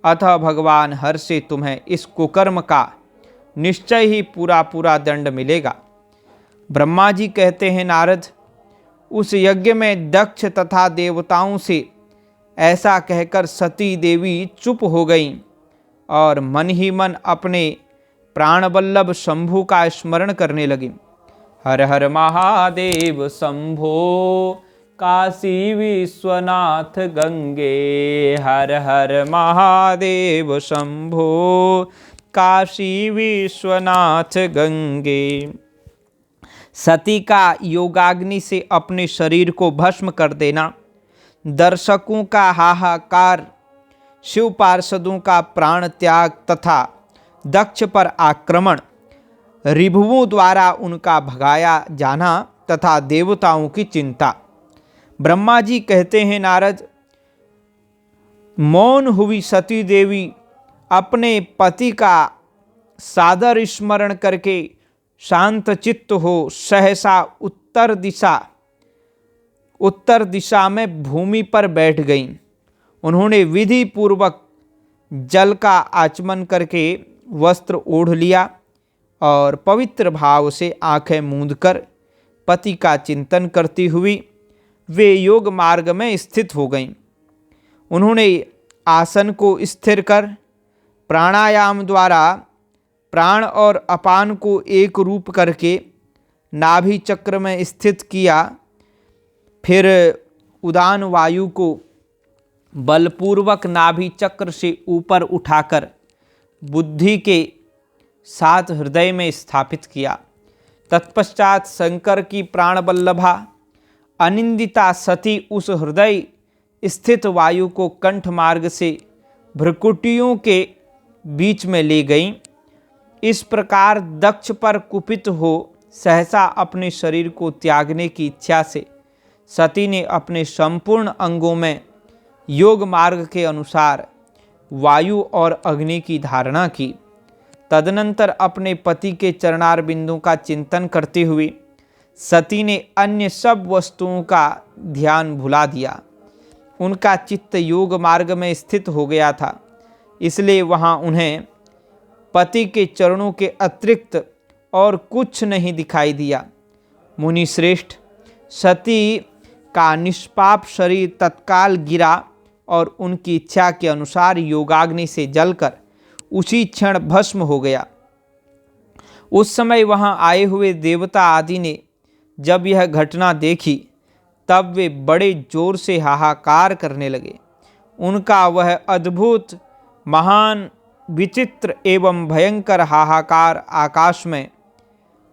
अतः भगवान हर से तुम्हें इस कुकर्म का निश्चय ही पूरा दंड मिलेगा। ब्रह्मा जी कहते हैं, नारद, उस यज्ञ में दक्ष तथा देवताओं से ऐसा कहकर सती देवी चुप हो गईं और मन ही मन अपने प्राणवल्लभ शंभु का स्मरण करने लगी। हर हर महादेव शंभो काशी विश्वनाथ गंगे, हर हर महादेव शंभो काशी विश्वनाथ गंगे। सती का योगाग्नि से अपने शरीर को भस्म कर देना, दर्शकों का हाहाकार, शिव पार्षदों का प्राण त्याग तथा दक्ष पर आक्रमण, रिभुओं द्वारा उनका भगाया जाना तथा देवताओं की चिंता। ब्रह्मा जी कहते हैं, नारद, मौन हुई सती देवी अपने पति का सादर स्मरण करके शांत चित्त हो सहसा उत्तर दिशा में भूमि पर बैठ गईं। उन्होंने विधि पूर्वक जल का आचमन करके वस्त्र ओढ़ लिया और पवित्र भाव से आंखें मूंदकर पति का चिंतन करती हुई वे योग मार्ग में स्थित हो गईं। उन्होंने आसन को स्थिर कर प्राणायाम द्वारा प्राण और अपान को एक रूप करके नाभि चक्र में स्थित किया। फिर उदान वायु को बलपूर्वक नाभि चक्र से ऊपर उठाकर बुद्धि के साथ हृदय में स्थापित किया। तत्पश्चात शंकर की प्राणवल्लभा अनिंदिता सती उस हृदय स्थित वायु को कंठ मार्ग से भ्रुकुटियों के बीच में ले गईं। इस प्रकार दक्ष पर कुपित हो सहसा अपने शरीर को त्यागने की इच्छा से सती ने अपने संपूर्ण अंगों में योग मार्ग के अनुसार वायु और अग्नि की धारणा की। तदनंतर अपने पति के चरणार बिंदु का चिंतन करते हुए सती ने अन्य सब वस्तुओं का ध्यान भुला दिया। उनका चित्त योग मार्ग में स्थित हो गया था, इसलिए वहाँ उन्हें पति के चरणों के अतिरिक्त और कुछ नहीं दिखाई दिया। मुनि श्रेष्ठ, सती का निष्पाप शरीर तत्काल गिरा और उनकी इच्छा के अनुसार योगाग्नि से जलकर उसी क्षण भस्म हो गया। उस समय वहां आए हुए देवता आदि ने जब यह घटना देखी तब वे बड़े जोर से हाहाकार करने लगे। उनका वह अद्भुत, महान, विचित्र एवं भयंकर हाहाकार आकाश में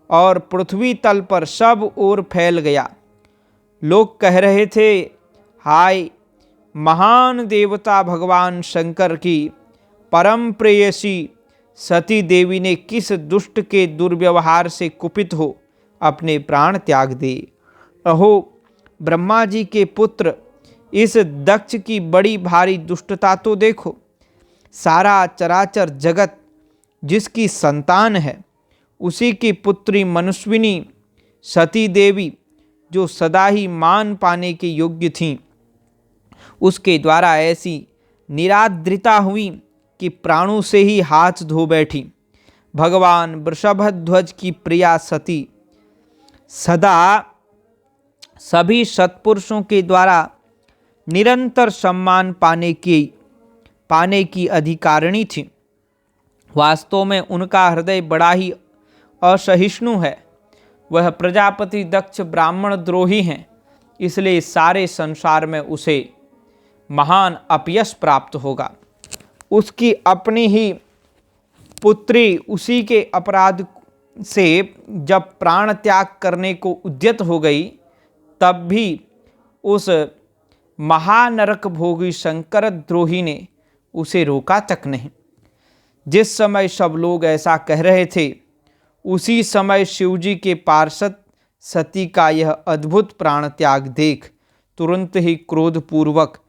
और पृथ्वी तल पर सब ओर फैल गया। लोग कह रहे थे, हाय, महान देवता भगवान शंकर की परम प्रेयसी सती देवी ने किस दुष्ट के दुर्व्यवहार से कुपित हो अपने प्राण त्याग दिए। अहो ब्रह्मा जी के पुत्र, इस दक्ष की बड़ी भारी दुष्टता तो देखो। सारा चराचर जगत जिसकी संतान है, उसी की पुत्री मनुष्विनी सती देवी, जो सदा ही मान पाने के योग्य थीं, उसके द्वारा ऐसी निराद्रिता हुई कि प्राणों से ही हाथ धो बैठी। भगवान वृषभध्वज की प्रिया सती सदा सभी सत्पुरुषों के द्वारा निरंतर सम्मान पाने की अधिकारिणी थी। वास्तव में उनका हृदय बड़ा ही असहिष्णु है। वह प्रजापति दक्ष ब्राह्मण द्रोही हैं, इसलिए सारे संसार में उसे महान अपयश प्राप्त होगा। उसकी अपनी ही पुत्री उसी के अपराध से जब प्राण त्याग करने को उद्यत हो गई, तब भी उस महानरक भोगी शंकर द्रोही ने उसे रोका तक नहीं। जिस समय सब लोग ऐसा कह रहे थे, उसी समय शिवजी के पार्षद सती का यह अद्भुत प्राण त्याग देख तुरंत ही क्रोधपूर्वक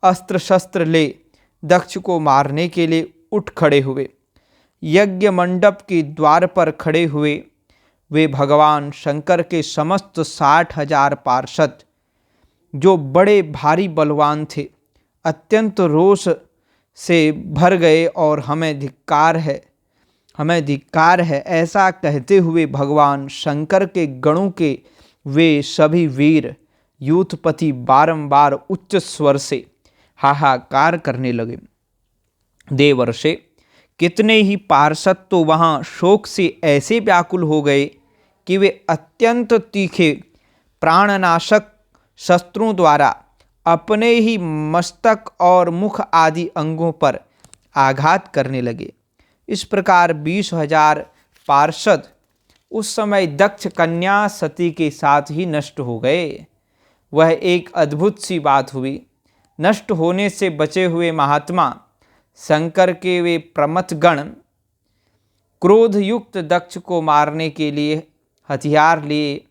अस्त्र शस्त्र ले दक्ष को मारने के लिए उठ खड़े हुए। यज्ञ मंडप के द्वार पर खड़े हुए वे भगवान शंकर के समस्त 60,000 पार्षद, जो बड़े भारी बलवान थे, अत्यंत रोष से भर गए और हमें धिक्कार है ऐसा कहते हुए भगवान शंकर के गणों के वे सभी वीर यूथपति बारंबार उच्च स्वर से हाहाकार करने लगे। देवर्षे कितने ही पार्षद तो वहाँ शोक से ऐसे व्याकुल हो गए कि वे अत्यंत तीखे प्राणनाशक शस्त्रों द्वारा अपने ही मस्तक और मुख आदि अंगों पर आघात करने लगे। इस प्रकार 20,000 पार्षद उस समय दक्ष कन्या सती के साथ ही नष्ट हो गए। वह एक अद्भुत सी बात हुई। नष्ट होने से बचे हुए महात्मा शंकर के वे प्रमथगण क्रोधयुक्त दक्ष को मारने के लिए हथियार लिए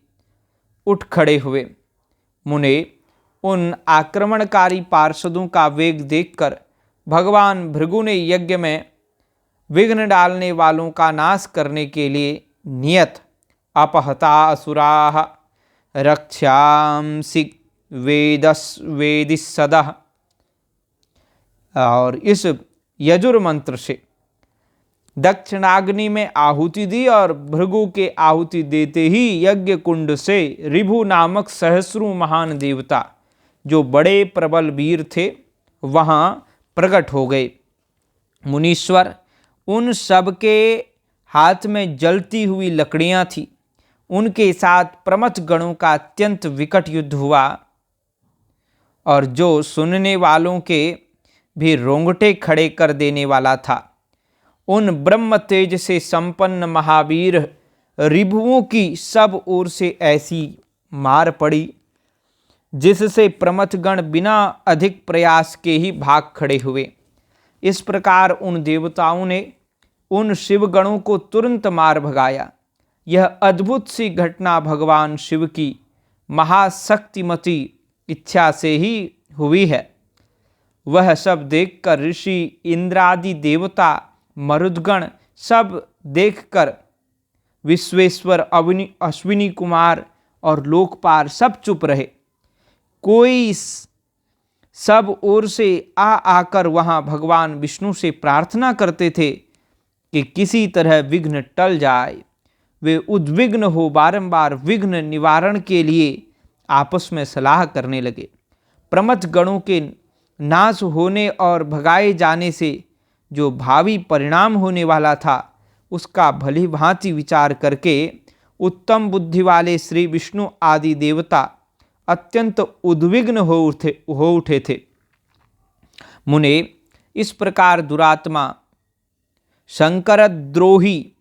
उठ खड़े हुए। मुने उन आक्रमणकारी पार्षदों का वेग देखकर भगवान भृगु ने यज्ञ में विघ्न डालने वालों का नाश करने के लिए नियत अपहता असुराः रक्ष्यांसि वेदिस्सदः और इस यजुर्मंत्र से दक्षिणाग्नि में आहुति दी और भृगु के आहुति देते ही यज्ञ कुंड से ऋभु नामक सहस्रु महान देवता, जो बड़े प्रबल वीर थे, वहाँ प्रकट हो गए। मुनीश्वर, उन सब के हाथ में जलती हुई लकड़ियाँ थीं। उनके साथ प्रमथ गणों का अत्यंत विकट युद्ध हुआ और जो सुनने वालों के भी रोंगटे खड़े कर देने वाला था। उन ब्रह्म तेज से संपन्न महावीर ऋभुओं की सब ओर से ऐसी मार पड़ी जिससे प्रमथगण बिना अधिक प्रयास के ही भाग खड़े हुए। इस प्रकार उन देवताओं ने उन शिवगणों को तुरंत मार भगाया। यह अद्भुत सी घटना भगवान शिव की महाशक्तिमती इच्छा से ही हुई है। वह सब देखकर ऋषि इंद्रादि देवता मरुदगण सब देखकर विश्वेश्वर अश्विनी कुमार और लोकपाल सब चुप रहे। कोई सब ओर से आकर वहाँ भगवान विष्णु से प्रार्थना करते थे कि किसी तरह विघ्न टल जाए। वे उद्विग्न हो बारंबार विघ्न निवारण के लिए आपस में सलाह करने लगे। प्रमथ गणों के नाश होने और भगाए जाने से जो भावी परिणाम होने वाला था, उसका भली भांति विचार करके उत्तम बुद्धि वाले श्री विष्णु आदि देवता अत्यंत उद्विग्न हो उठे थे। मुने, इस प्रकार दुरात्मा शंकर द्रोही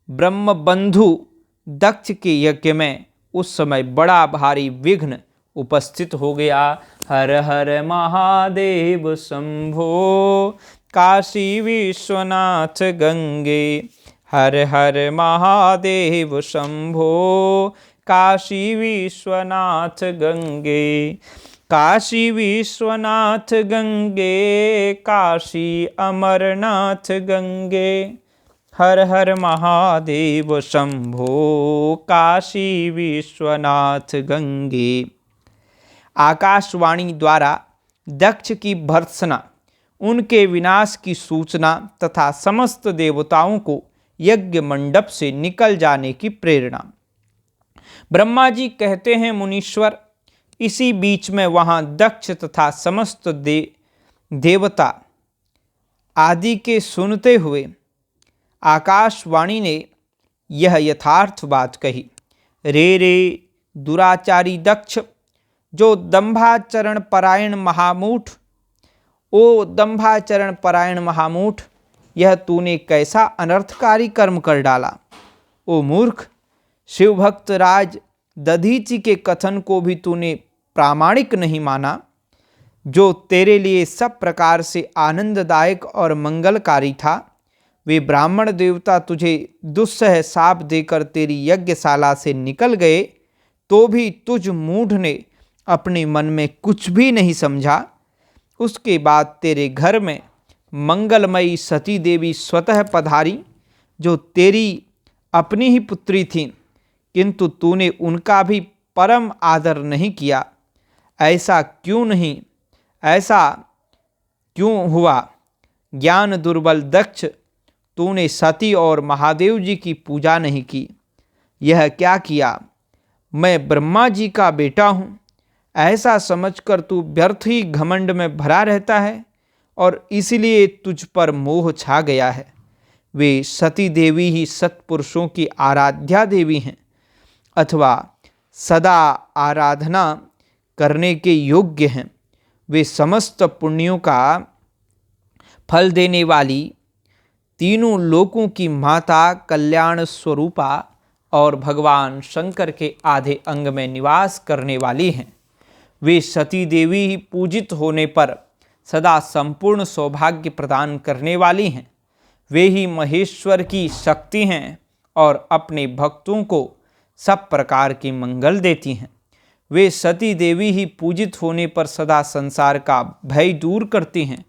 ब्रह्मबंधु दक्ष के यज्ञ में उस समय बड़ा भारी विघ्न उपस्थित हो गया। हर हर महादेव शंभो काशी विश्वनाथ गंगे, हर हर महादेव शंभो काशी विश्वनाथ गंगे, काशी विश्वनाथ गंगे, काशी अमरनाथ गंगे, हर हर महादेव शंभो काशी विश्वनाथ गंगे। आकाशवाणी द्वारा दक्ष की भर्त्सना, उनके विनाश की सूचना तथा समस्त देवताओं को यज्ञ मंडप से निकल जाने की प्रेरणा। ब्रह्मा जी कहते हैं, मुनीश्वर, इसी बीच में वहाँ दक्ष तथा समस्त देवता आदि के सुनते हुए आकाशवाणी ने यह यथार्थ बात कही। रे दुराचारी दक्ष, जो दंभाचरण परायण महामूढ़, ओ दंभाचरण परायण महामूढ़, यह तूने कैसा अनर्थकारी कर्म कर डाला। ओ मूर्ख, शिवभक्त राज दधीचि के कथन को भी तूने प्रामाणिक नहीं माना, जो तेरे लिए सब प्रकार से आनंददायक और मंगलकारी था। वे ब्राह्मण देवता तुझे दुस्सह शाप देकर तेरी यज्ञशाला से निकल गए, तो भी तुझ मूढ़ ने अपने मन में कुछ भी नहीं समझा। उसके बाद तेरे घर में मंगलमयी सती देवी स्वतः पधारी, जो तेरी अपनी ही पुत्री थीं, किंतु तूने उनका भी परम आदर नहीं किया। ऐसा क्यों हुआ? ज्ञान दुर्बल दक्ष, तूने सती और महादेव जी की पूजा नहीं की। यह क्या किया? मैं ब्रह्मा जी का बेटा हूँ, ऐसा समझकर तू व्यर्थ ही घमंड में भरा रहता है और इसलिए तुझ पर मोह छा गया है। वे सती देवी ही सत्पुरुषों की आराध्या देवी हैं, अथवा सदा आराधना करने के योग्य हैं। वे समस्त पुण्यों का फल देने वाली, तीनों लोकों की माता, कल्याण स्वरूपा और भगवान शंकर के आधे अंग में निवास करने वाली हैं। वे सती देवी ही पूजित होने पर सदा संपूर्ण सौभाग्य प्रदान करने वाली हैं। वे ही महेश्वर की शक्ति हैं और अपने भक्तों को सब प्रकार के मंगल देती हैं। वे सती देवी ही पूजित होने पर सदा संसार का भय दूर करती हैं,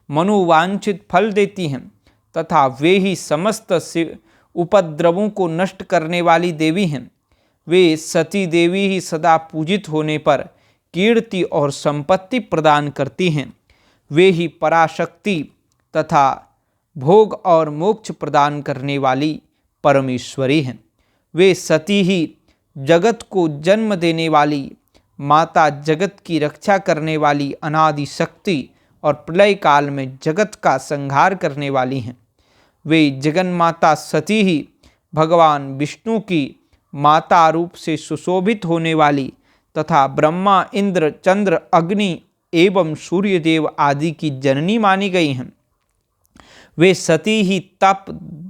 मनोवांछित फल देती हैं तथा वे ही समस्त उपद्रवों को नष्ट करने वाली देवी हैं। वे सती देवी ही सदा पूजित होने पर कीर्ति और संपत्ति प्रदान करती हैं। वे ही पराशक्ति तथा भोग और मोक्ष प्रदान करने वाली परमेश्वरी हैं। वे सती ही जगत को जन्म देने वाली माता, जगत की रक्षा करने वाली अनादि शक्ति और प्रलय काल में जगत का संहार करने वाली हैं। वे जगन्माता सती ही भगवान विष्णु की माता रूप से सुशोभित होने वाली तथा ब्रह्मा, इंद्र, चंद्र, अग्नि एवं सूर्यदेव आदि की जननी मानी गई हैं। वे सती ही तप,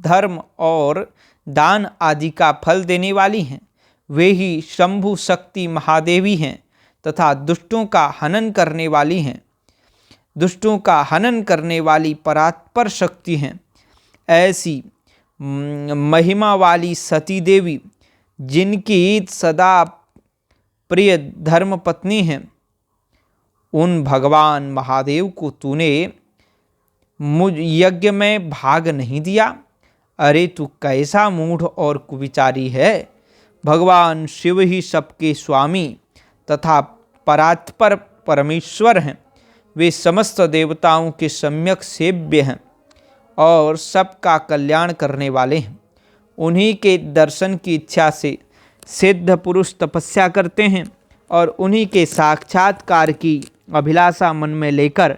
धर्म और दान आदि का फल देने वाली हैं। वे ही शंभु शक्ति महादेवी हैं तथा दुष्टों का हनन करने वाली हैं, दुष्टों का हनन करने वाली परात्पर शक्ति हैं। ऐसी महिमा वाली सती देवी, जिनकी सदा प्रिय धर्म पत्नी हैं, उन भगवान महादेव को तूने मुझ यज्ञ में भाग नहीं दिया। अरे तू कैसा मूढ़ और कुविचारी है। भगवान शिव ही सबके स्वामी तथा परात्पर परमेश्वर हैं। वे समस्त देवताओं के सम्यक सेव्य हैं और सबका कल्याण करने वाले हैं। उन्हीं के दर्शन की इच्छा से सिद्ध पुरुष तपस्या करते हैं और उन्हीं के साक्षात्कार की अभिलाषा मन में लेकर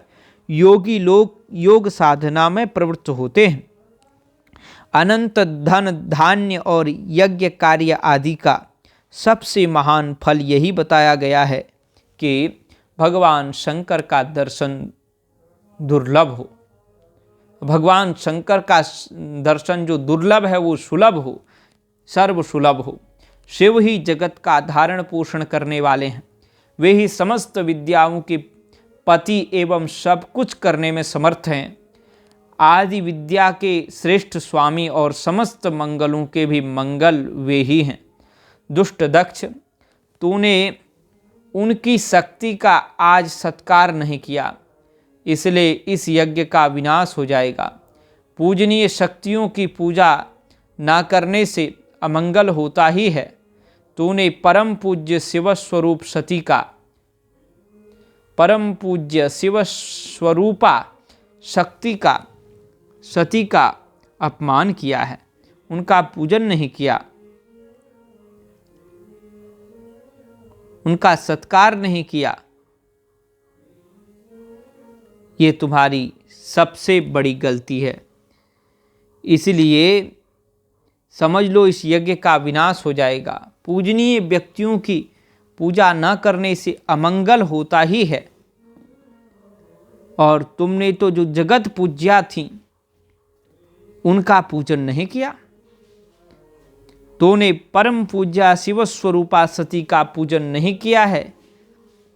योगी लोग योग साधना में प्रवृत्त होते हैं। अनंत धन, धान्य और यज्ञ कार्य आदि का सबसे महान फल यही बताया गया है कि भगवान शंकर का दर्शन दुर्लभ हो। भगवान शंकर का दर्शन जो दुर्लभ है वो सुलभ हो, सर्व सुलभ हो। शिव ही जगत का धारण पोषण करने वाले हैं। वे ही समस्त विद्याओं के पति एवं सब कुछ करने में समर्थ हैं। आदि विद्या के श्रेष्ठ स्वामी और समस्त मंगलों के भी मंगल वे ही हैं। दुष्ट दक्ष, तूने उनकी शक्ति का आज सत्कार नहीं किया, इसलिए इस यज्ञ का विनाश हो जाएगा। पूजनीय शक्तियों की पूजा ना करने से अमंगल होता ही है। तूने परम पूज्य शिव स्वरूप सती का अपमान किया है, उनका पूजन नहीं किया, उनका सत्कार नहीं किया। ये तुम्हारी सबसे बड़ी गलती है। इसलिए समझ लो, इस यज्ञ का विनाश हो जाएगा। पूजनीय व्यक्तियों की पूजा न करने से अमंगल होता ही है। और तुमने तो जो जगत पूज्या थी उनका पूजन नहीं किया। तूने परम पूज्या शिव स्वरूपा सती का पूजन नहीं किया है,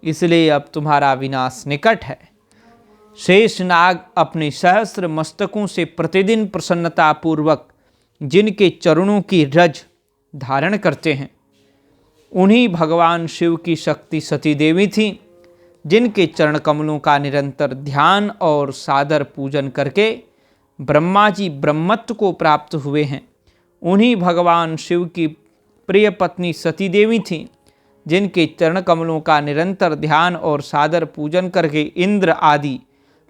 इसलिए अब तुम्हारा विनाश निकट है। शेष नाग अपने सहस्र मस्तकों से प्रतिदिन प्रसन्नता पूर्वक जिनके चरणों की रज धारण करते हैं, उन्हीं भगवान शिव की शक्ति सती देवी थी, जिनके चरण कमलों का निरंतर ध्यान और सादर पूजन करके ब्रह्मा जी ब्रह्मत्व को प्राप्त हुए हैं। उन्हीं भगवान शिव की प्रिय पत्नी सती देवी थीं, जिनके चरण कमलों का निरंतर ध्यान और सादर पूजन करके इंद्र आदि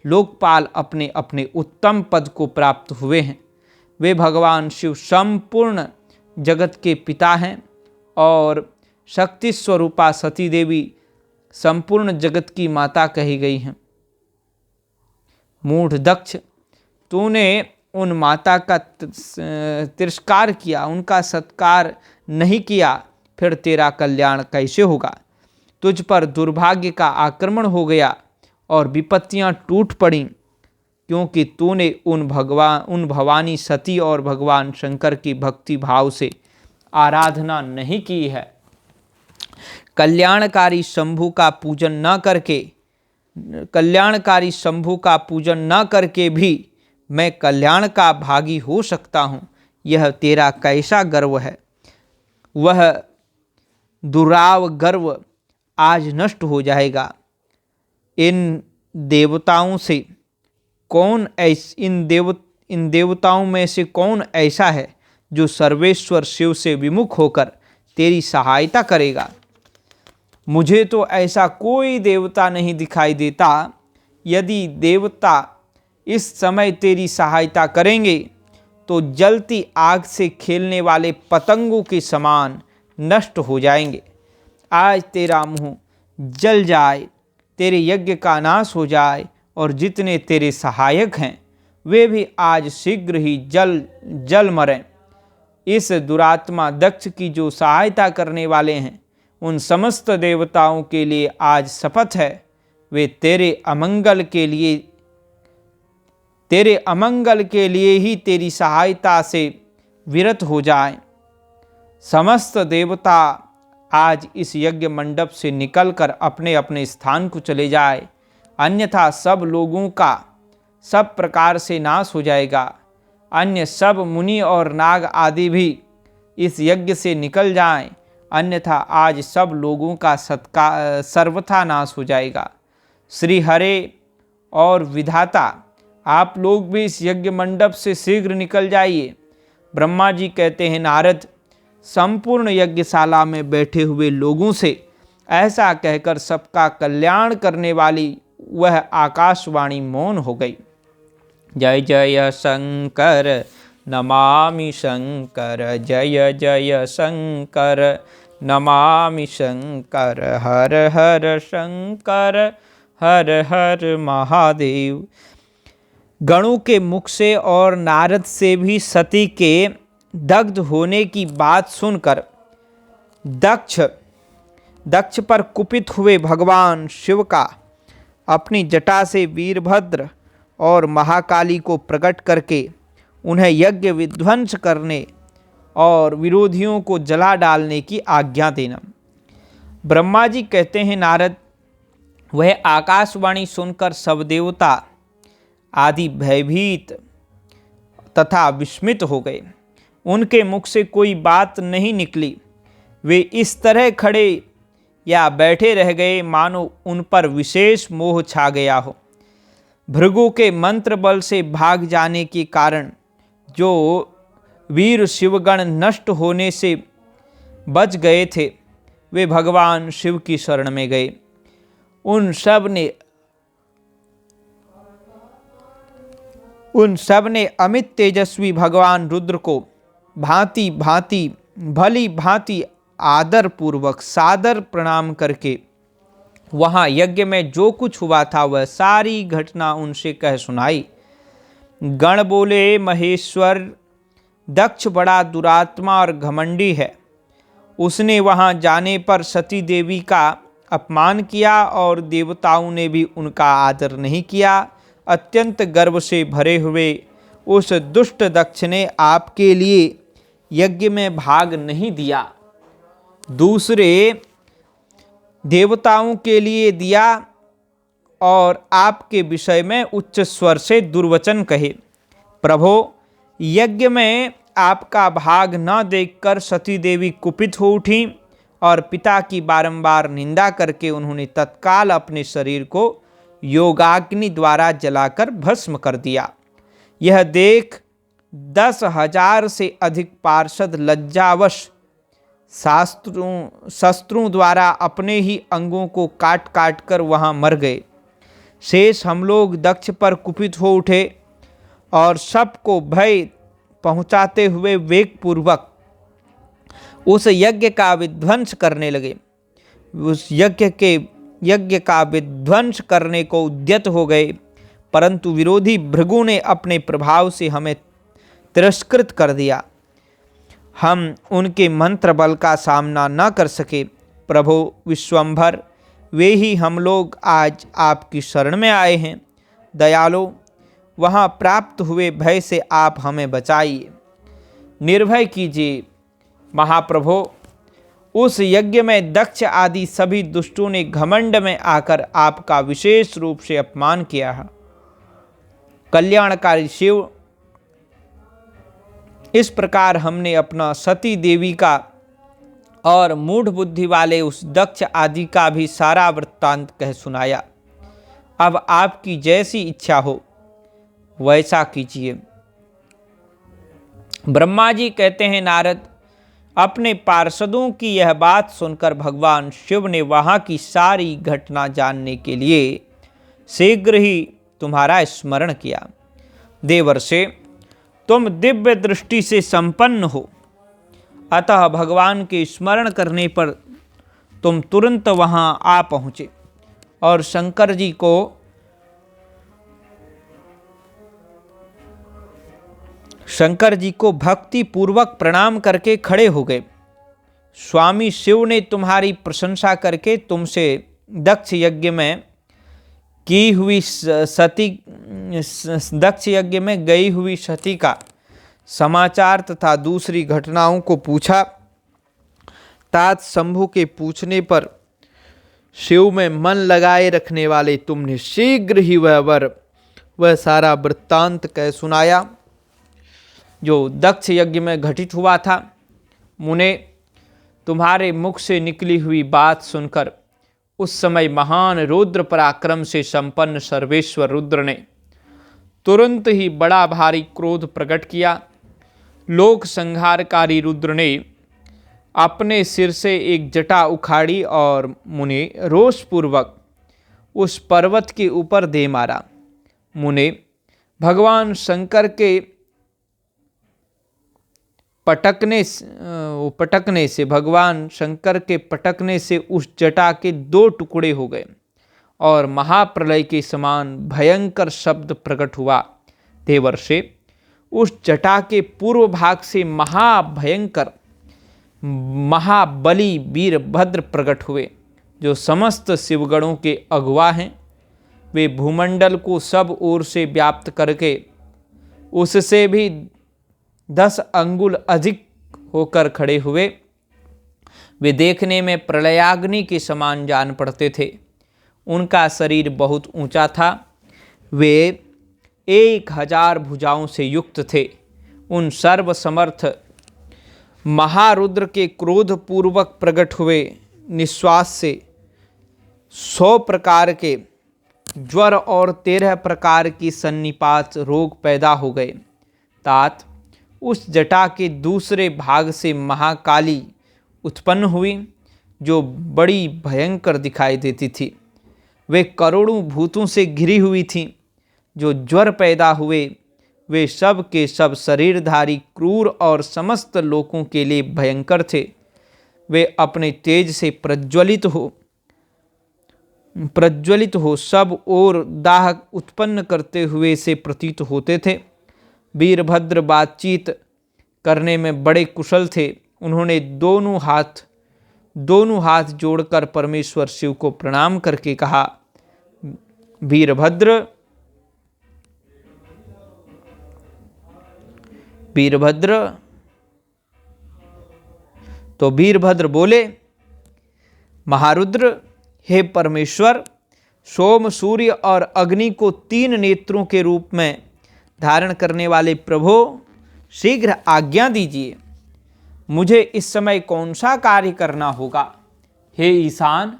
लोकपाल अपने अपने उत्तम पद को प्राप्त हुए हैं। वे भगवान शिव संपूर्ण जगत के पिता हैं और शक्ति स्वरूपा सती देवी संपूर्ण जगत की माता कही गई हैं। मूढ़ दक्ष, तूने उन माता का तिरस्कार किया, उनका सत्कार नहीं किया, फिर तेरा कल्याण कैसे होगा। तुझ पर दुर्भाग्य का आक्रमण हो गया और विपत्तियां टूट पड़ीं, क्योंकि तूने उन भवानी सती और भगवान शंकर की भक्ति भाव से आराधना नहीं की है। कल्याणकारी शंभु का पूजन न करके भी मैं कल्याण का भागी हो सकता हूँ, यह तेरा कैसा गर्व है। वह दुराव गर्व आज नष्ट हो जाएगा। इन देवताओं में से कौन ऐसा है जो सर्वेश्वर शिव से विमुख होकर तेरी सहायता करेगा। मुझे तो ऐसा कोई देवता नहीं दिखाई देता। यदि देवता इस समय तेरी सहायता करेंगे तो जलती आग से खेलने वाले पतंगों के समान नष्ट हो जाएंगे। आज तेरा मुंह जल जाए, तेरे यज्ञ का नाश हो जाए और जितने तेरे सहायक हैं वे भी आज शीघ्र ही जल मरें। इस दुरात्मा दक्ष की जो सहायता करने वाले हैं, उन समस्त देवताओं के लिए आज शपथ है, वे तेरे अमंगल के लिए ही तेरी सहायता से विरत हो जाएं। समस्त देवता आज इस यज्ञ मंडप से निकलकर अपने अपने स्थान को चले जाए, अन्यथा सब लोगों का सब प्रकार से नाश हो जाएगा। अन्य सब मुनि और नाग आदि भी इस यज्ञ से निकल जाएं, अन्यथा आज सब लोगों का सर्वथा नाश हो जाएगा। श्री हरे और विधाता, आप लोग भी इस यज्ञ मंडप से शीघ्र निकल जाइए। ब्रह्मा जी कहते हैं, नारद, संपूर्ण यज्ञशाला में बैठे हुए लोगों से ऐसा कहकर सबका कल्याण करने वाली वह आकाशवाणी मौन हो गई। जय जय शंकर नमामि शंकर, जय जय शंकर नमामि शंकर, हर हर शंकर हर हर महादेव। गणों के मुख से और नारद से भी सती के दग्ध होने की बात सुनकर दक्ष पर कुपित हुए भगवान शिव का अपनी जटा से वीरभद्र और महाकाली को प्रकट करके उन्हें यज्ञ विध्वंस करने और विरोधियों को जला डालने की आज्ञा देना। ब्रह्मा जी कहते हैं, नारद, वह आकाशवाणी सुनकर सब देवता आदि भयभीत तथा विस्मित हो गए। उनके मुख से कोई बात नहीं निकली। वे इस तरह खड़े या बैठे रह गए मानो उन पर विशेष मोह छा गया हो। भृगु के मंत्र बल से भाग जाने के कारण जो वीर शिवगण नष्ट होने से बच गए थे, वे भगवान शिव की शरण में गए। उन सब ने अमित तेजस्वी भगवान रुद्र को भांति भांति भली भांति आदर पूर्वक सादर प्रणाम करके वहाँ यज्ञ में जो कुछ हुआ था वह सारी घटना उनसे कह सुनाई। गण बोले, महेश्वर, दक्ष बड़ा दुरात्मा और घमंडी है। उसने वहाँ जाने पर सती देवी का अपमान किया और देवताओं ने भी उनका आदर नहीं किया। अत्यंत गर्व से भरे हुए उस दुष्ट दक्ष ने आपके लिए यज्ञ में भाग नहीं दिया, दूसरे देवताओं के लिए दिया और आपके विषय में उच्च स्वर से दुर्वचन कहे। प्रभो, यज्ञ में आपका भाग न देखकर सती देवी कुपित हो उठी और पिता की बारंबार निंदा करके उन्होंने तत्काल अपने शरीर को योगाग्नि द्वारा जलाकर भस्म कर दिया। यह देख 10,000 से अधिक पार्षद लज्जावश शस्त्रों द्वारा अपने ही अंगों को काट काट कर वहाँ मर गए। शेष हम लोग दक्ष पर कुपित हो उठे और सबको भय पहुँचाते हुए वेगपूर्वक उस यज्ञ का विध्वंस करने लगे। उस यज्ञ का विध्वंस करने को उद्यत हो गए, परंतु विरोधी भृगु ने अपने प्रभाव से हमें तिरस्कृत कर दिया। हम उनके मंत्र बल का सामना न कर सके। प्रभु विश्वंभर, वे ही हम लोग आज आपकी शरण में आए हैं। दयालो, वहाँ प्राप्त हुए भय से आप हमें बचाइए, निर्भय कीजिए। महाप्रभो, उस यज्ञ में दक्ष आदि सभी दुष्टों ने घमंड में आकर आपका विशेष रूप से अपमान किया है। कल्याणकारी शिव, इस प्रकार हमने अपना सती देवी का और मूढ़ बुद्धि वाले उस दक्ष आदि का भी सारा वृत्तांत कह सुनाया। अब आपकी जैसी इच्छा हो वैसा कीजिए। ब्रह्मा जी कहते हैं, नारद, अपने पार्षदों की यह बात सुनकर भगवान शिव ने वहाँ की सारी घटना जानने के लिए शीघ्र ही तुम्हारा स्मरण किया। देवर्षे, तुम दिव्य दृष्टि से संपन्न हो, अतः भगवान के स्मरण करने पर तुम तुरंत वहाँ आ पहुँचे और शंकर जी को भक्ति पूर्वक प्रणाम करके खड़े हो गए। स्वामी शिव ने तुम्हारी प्रशंसा करके तुमसे दक्ष यज्ञ में गई हुई सती का समाचार तथा दूसरी घटनाओं को पूछा। तात शंभु के पूछने पर शिव में मन लगाए रखने वाले तुमने शीघ्र ही वह सारा वृत्तांत कह सुनाया जो दक्ष यज्ञ में घटित हुआ था। मुने, तुम्हारे मुख से निकली हुई बात सुनकर उस समय महान रुद्र पराक्रम से संपन्न सर्वेश्वर रुद्र ने तुरंत ही बड़ा भारी क्रोध प्रकट किया। लोक संहारकारी रुद्र ने अपने सिर से एक जटा उखाड़ी और मुने रोषपूर्वक उस पर्वत के ऊपर दे मारा। मुने, भगवान शंकर के पटकने से उस जटा के 2 टुकड़े हो गए और महाप्रलय के समान भयंकर शब्द प्रकट हुआ। देवर्षे, उस जटा के पूर्व भाग से महाभयंकर महाबली वीरभद्र प्रकट हुए, जो समस्त शिवगणों के अगुवा हैं। वे भूमंडल को सब ओर से व्याप्त करके उससे भी 10 अंगुल अधिक होकर खड़े हुए। वे देखने में प्रलयाग्नि के समान जान पड़ते थे। उनका शरीर बहुत ऊंचा था। वे 1000 भुजाओं से युक्त थे। उन सर्वसमर्थ महारुद्र के क्रोधपूर्वक प्रकट हुए निश्वास से 100 प्रकार के ज्वर और 13 प्रकार की सन्निपात रोग पैदा हो गए। तात उस जटा के दूसरे भाग से महाकाली उत्पन्न हुई, जो बड़ी भयंकर दिखाई देती थी। वे करोड़ों भूतों से घिरी हुई थीं। जो ज्वर पैदा हुए वे सब के सब शरीरधारी, क्रूर और समस्त लोगों के लिए भयंकर थे। वे अपने तेज से प्रज्वलित हो सब ओर दाह उत्पन्न करते हुए से प्रतीत होते थे। वीरभद्र बातचीत करने में बड़े कुशल थे। उन्होंने दोनों हाथ जोड़कर परमेश्वर शिव को प्रणाम करके कहा, वीरभद्र तो वीरभद्र बोले, महारुद्र, हे परमेश्वर, सोम, सूर्य और अग्नि को 3 नेत्रों के रूप में धारण करने वाले प्रभु, शीघ्र आज्ञा दीजिए। मुझे इस समय कौन सा कार्य करना होगा? हे ईशान,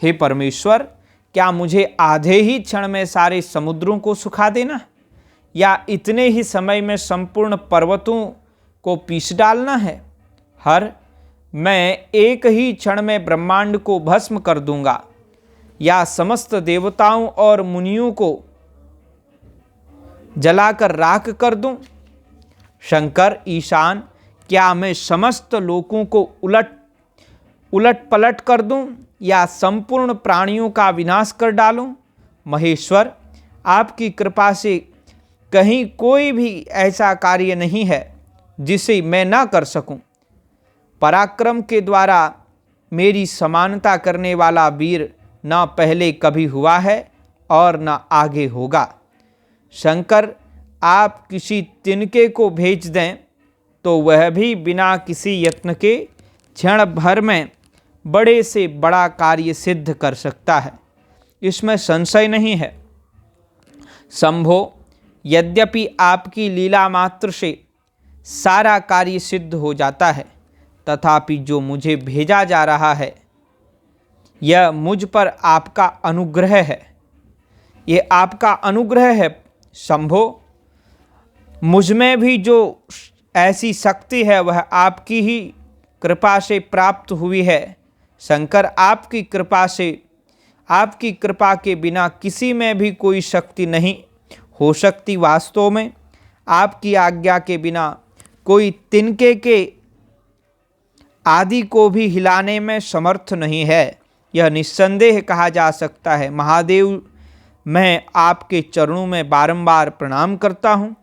हे परमेश्वर, क्या मुझे आधे ही क्षण में सारे समुद्रों को सुखा देना, या इतने ही समय में संपूर्ण पर्वतों को पीस डालना है? मैं एक ही क्षण में ब्रह्मांड को भस्म कर दूंगा, या समस्त देवताओं और मुनियों को जलाकर राख कर दूं? शंकर, ईशान, क्या मैं समस्त लोकों को उलट पलट कर दूं, या संपूर्ण प्राणियों का विनाश कर डालूं? महेश्वर, आपकी कृपा से कहीं कोई भी ऐसा कार्य नहीं है जिसे मैं ना कर सकूं। पराक्रम के द्वारा मेरी समानता करने वाला वीर ना पहले कभी हुआ है और ना आगे होगा। शंकर, आप किसी तिनके को भेज दें तो वह भी बिना किसी यत्न के क्षण भर में बड़े से बड़ा कार्य सिद्ध कर सकता है, इसमें संशय नहीं है। शंभो, यद्यपि आपकी लीला मात्र से सारा कार्य सिद्ध हो जाता है, तथापि जो मुझे भेजा जा रहा है यह मुझ पर आपका अनुग्रह है। ये आपका अनुग्रह है शंभो। मुझ में भी जो ऐसी शक्ति है वह आपकी ही कृपा से प्राप्त हुई है। शंकर, आपकी कृपा के बिना किसी में भी कोई शक्ति नहीं हो सकती। वास्तव में आपकी आज्ञा के बिना कोई तिनके के आदि को भी हिलाने में समर्थ नहीं है, यह निस्संदेह कहा जा सकता है। महादेव, मैं आपके चरणों में बारंबार प्रणाम करता हूँ।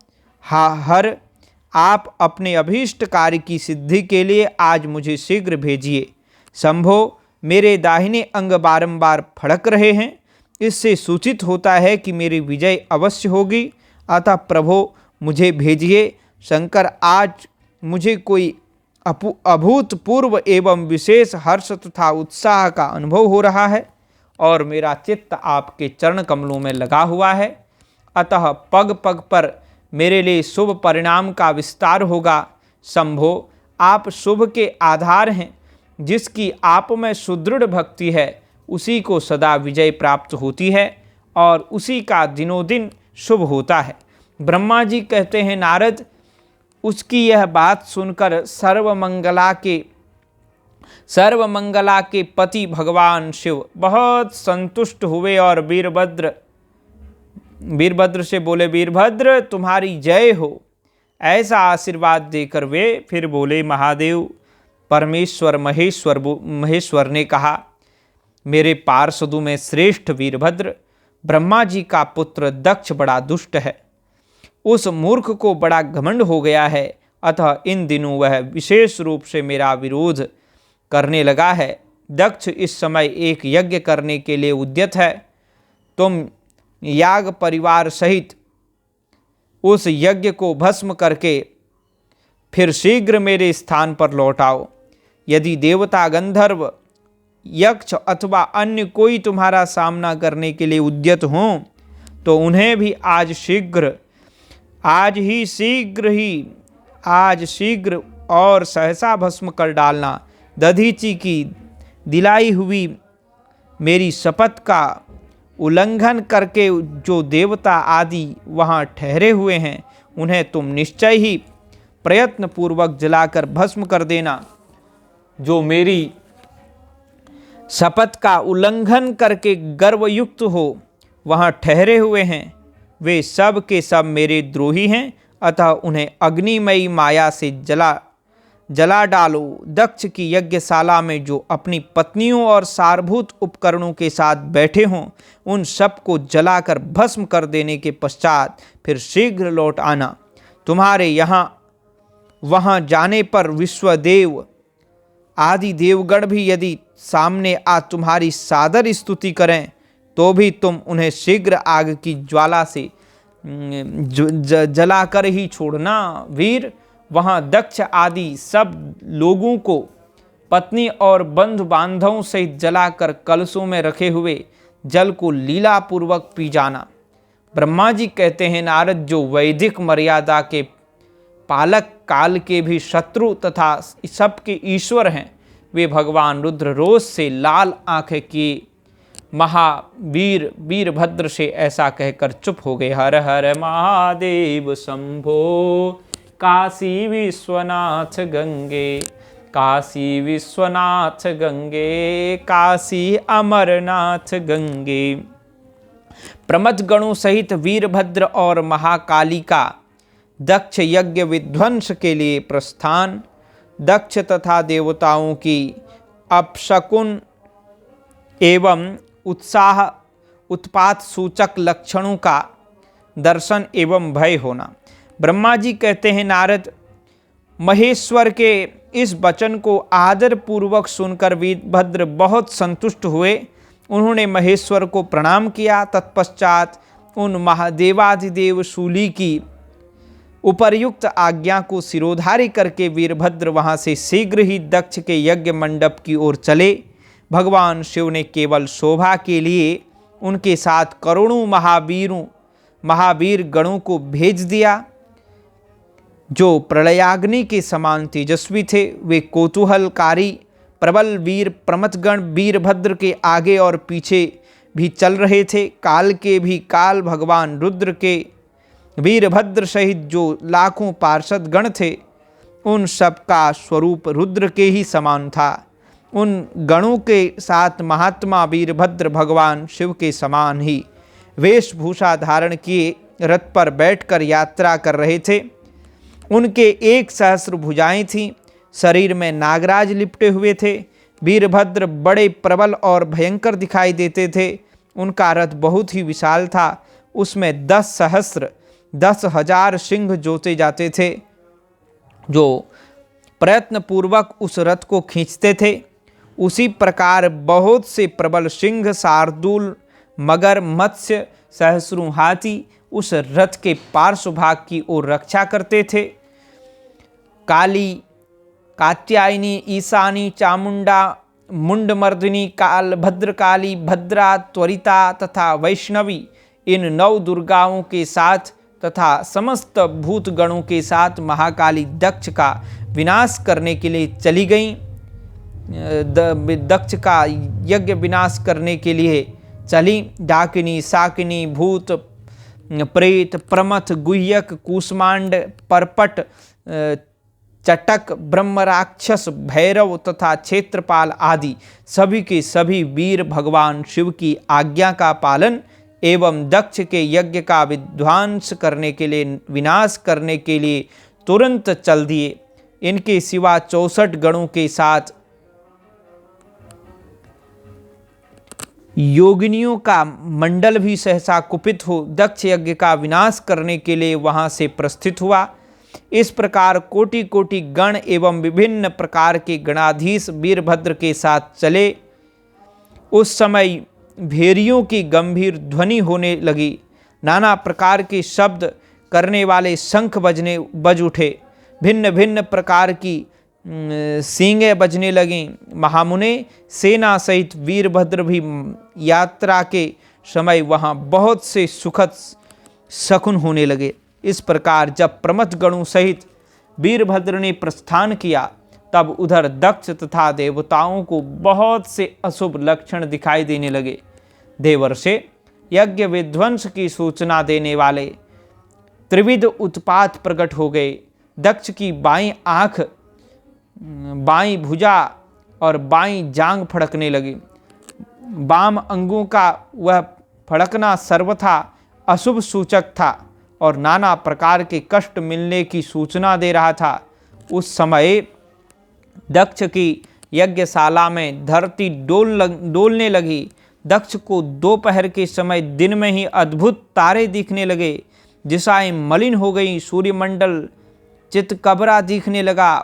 आप अपने अभीष्ट कार्य की सिद्धि के लिए आज मुझे शीघ्र भेजिए। शंभो, मेरे दाहिने अंग बारंबार फड़क रहे हैं, इससे सूचित होता है कि मेरी विजय अवश्य होगी, अतः प्रभो मुझे भेजिए। शंकर, आज मुझे कोई अभूतपूर्व एवं विशेष हर्ष तथा उत्साह का अनुभव हो रहा है और मेरा चित्त आपके चरण कमलों में लगा हुआ है, अतः पग पग पर मेरे लिए शुभ परिणाम का विस्तार होगा। शंभो, आप शुभ के आधार हैं। जिसकी आप में सुदृढ़ भक्ति है उसी को सदा विजय प्राप्त होती है और उसी का दिनों दिन शुभ होता है। ब्रह्मा जी कहते हैं, नारद, उसकी यह बात सुनकर सर्वमंगला के पति भगवान शिव बहुत संतुष्ट हुए और वीरभद्र से बोले, वीरभद्र तुम्हारी जय हो। ऐसा आशीर्वाद देकर वे फिर बोले, महादेव, महेश्वर ने कहा, मेरे पार्षदों में श्रेष्ठ वीरभद्र, ब्रह्मा जी का पुत्र दक्ष बड़ा दुष्ट है। उस मूर्ख को बड़ा घमंड हो गया है, अतः इन दिनों वह विशेष रूप से मेरा विरोध करने लगा है। दक्ष इस समय एक यज्ञ करने के लिए उद्यत है। तुम याग परिवार सहित उस यज्ञ को भस्म करके फिर शीघ्र मेरे स्थान पर लौट आओ। यदि देवता, गंधर्व, यक्ष अथवा अन्य कोई तुम्हारा सामना करने के लिए उद्यत हों तो उन्हें भी आज शीघ्र और सहसा भस्म कर डालना। दधीचि की दिलाई हुई मेरी शपथ का उल्लंघन करके जो देवता आदि वहाँ ठहरे हुए हैं उन्हें तुम निश्चय ही प्रयत्न पूर्वक जलाकर भस्म कर देना। जो मेरी शपथ का उल्लंघन करके गर्वयुक्त हो वहाँ ठहरे हुए हैं वे सब के सब मेरे द्रोही हैं, अतः उन्हें अग्निमयी माया से जला डालो। दक्ष की यज्ञशाला में जो अपनी पत्नियों और सारभूत उपकरणों के साथ बैठे हों उन सब को जलाकर भस्म कर देने के पश्चात फिर शीघ्र लौट आना। तुम्हारे वहाँ जाने पर विश्वदेव आदि देवगण भी यदि सामने आ तुम्हारी सादर स्तुति करें तो भी तुम उन्हें शीघ्र आग की ज्वाला से जलाकर ही छोड़ना। वीर, वहाँ दक्ष आदि सब लोगों को पत्नी और बंधु बांधवों सहित जलाकर कलशों में रखे हुए जल को लीला पूर्वक पी जाना। ब्रह्मा जी कहते हैं, नारद, जो वैदिक मर्यादा के पालक, काल के भी शत्रु तथा सबके ईश्वर हैं, वे भगवान रुद्र रोष से लाल आंखें किए महावीर वीरभद्र से ऐसा कहकर चुप हो गए। हर हर महादेव शंभो काशी विश्वनाथ गंगे, काशी विश्वनाथ गंगे, काशी अमरनाथ गंगे। प्रमथ गणों सहित वीरभद्र और महाकाली का दक्ष यज्ञ विध्वंस के लिए प्रस्थान। दक्ष तथा देवताओं की अपशकुन एवं उत्पात सूचक लक्षणों का दर्शन एवं भय होना। ब्रह्मा जी कहते हैं, नारद, महेश्वर के इस वचन को आदर पूर्वक सुनकर वीरभद्र बहुत संतुष्ट हुए। उन्होंने महेश्वर को प्रणाम किया। तत्पश्चात उन महादेवाधिदेव शूली की उपर्युक्त आज्ञा को सिरोधार्य करके वीरभद्र वहाँ से शीघ्र ही दक्ष के यज्ञ मंडप की ओर चले। भगवान शिव ने केवल शोभा के लिए उनके साथ करोड़ों महावीर गणों को भेज दिया जो प्रलयाग्नि के समान तेजस्वी थे। वे कौतूहलकारी प्रबल वीर प्रमथगण वीरभद्र के आगे और पीछे भी चल रहे थे। काल के भी काल भगवान रुद्र के वीरभद्र सहित जो लाखों पार्षद गण थे उन सब का स्वरूप रुद्र के ही समान था। उन गणों के साथ महात्मा वीरभद्र भगवान शिव के समान ही वेशभूषा धारण किए रथ पर बैठकर यात्रा कर रहे थे। उनके 1,000 भुजाएं थीं, शरीर में नागराज लिपटे हुए थे। वीरभद्र बड़े प्रबल और भयंकर दिखाई देते थे। उनका रथ बहुत ही विशाल था, उसमें 10,000 सिंह जोते जाते थे जो प्रयत्न पूर्वक उस रथ को खींचते थे। उसी प्रकार बहुत से प्रबल सिंह, शार्दूल, मगर, मत्स्य, सहस्रों हाथी उस रथ के पार्श्व भाग की ओर रक्षा करते थे। काली, कात्यायनी, ईशानी, चामुंडा, मुंडमर्दिनी, काल, भद्रकाली, भद्रा, त्वरिता तथा वैष्णवी इन 9 दुर्गाओं के साथ तथा समस्त भूतगणों के साथ महाकाली दक्ष का विनाश करने के लिए चली गईं। दक्ष का यज्ञ विनाश करने के लिए चली। डाकिनी, शाकिनी, भूत, प्रेत, प्रमथ, गुह्यक, कूष्मांड, परपट, चटक, ब्रह्म राक्षस, भैरव तथा क्षेत्रपाल आदि सभी के सभी वीर भगवान शिव की आज्ञा का पालन एवं दक्ष के यज्ञ का विध्वंस करने के लिए, विनाश करने के लिए तुरंत चल दिए। इनके सिवा 64 गणों के साथ योगिनियों का मंडल भी सहसा कुपित हो दक्ष यज्ञ का विनाश करने के लिए वहां से प्रस्थित हुआ। इस प्रकार कोटि कोटि गण एवं विभिन्न प्रकार के गणाधीश वीरभद्र के साथ चले। उस समय भेरियों की गंभीर ध्वनि होने लगी। नाना प्रकार के शब्द करने वाले शंख बज उठे। भिन्न भिन्न प्रकार की सींगें बजने लगीं। महामुने सेना सहित वीरभद्र भी यात्रा के समय वहाँ बहुत से सुखद शकुन होने लगे। इस प्रकार जब प्रमथ गणों सहित वीरभद्र ने प्रस्थान किया, तब उधर दक्ष तथा देवताओं को बहुत से अशुभ लक्षण दिखाई देने लगे। देवर्षि यज्ञ विध्वंस की सूचना देने वाले त्रिविध उत्पात प्रकट हो गए। दक्ष की बाईं आंख, बाईं भुजा और बाईं जांघ फड़कने लगी। वाम अंगों का वह फड़कना सर्वथा अशुभ सूचक था और नाना प्रकार के कष्ट मिलने की सूचना दे रहा था। उस समय दक्ष की यज्ञशाला में धरती डोलने लगी। दक्ष को दोपहर के समय दिन में ही अद्भुत तारे दिखने लगे। दिशाएं मलिन हो गई। सूर्यमंडल चितकबरा दिखने लगा।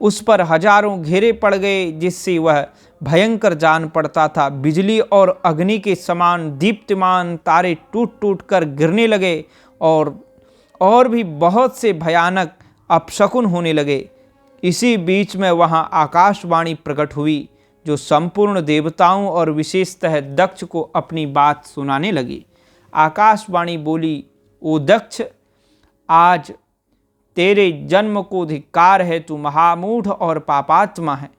उस पर हजारों घेरे पड़ गए, जिससे वह भयंकर जान पड़ता था। बिजली और अग्नि के समान दीप्तिमान तारे टूट टूट कर गिरने लगे और भी बहुत से भयानक अपशकुन होने लगे। इसी बीच में वहाँ आकाशवाणी प्रकट हुई, जो संपूर्ण देवताओं और विशेषतः दक्ष को अपनी बात सुनाने लगी। आकाशवाणी बोली, ओ दक्ष, आज तेरे जन्म को धिक्कार है। तू महामूढ़ और पापात्मा है।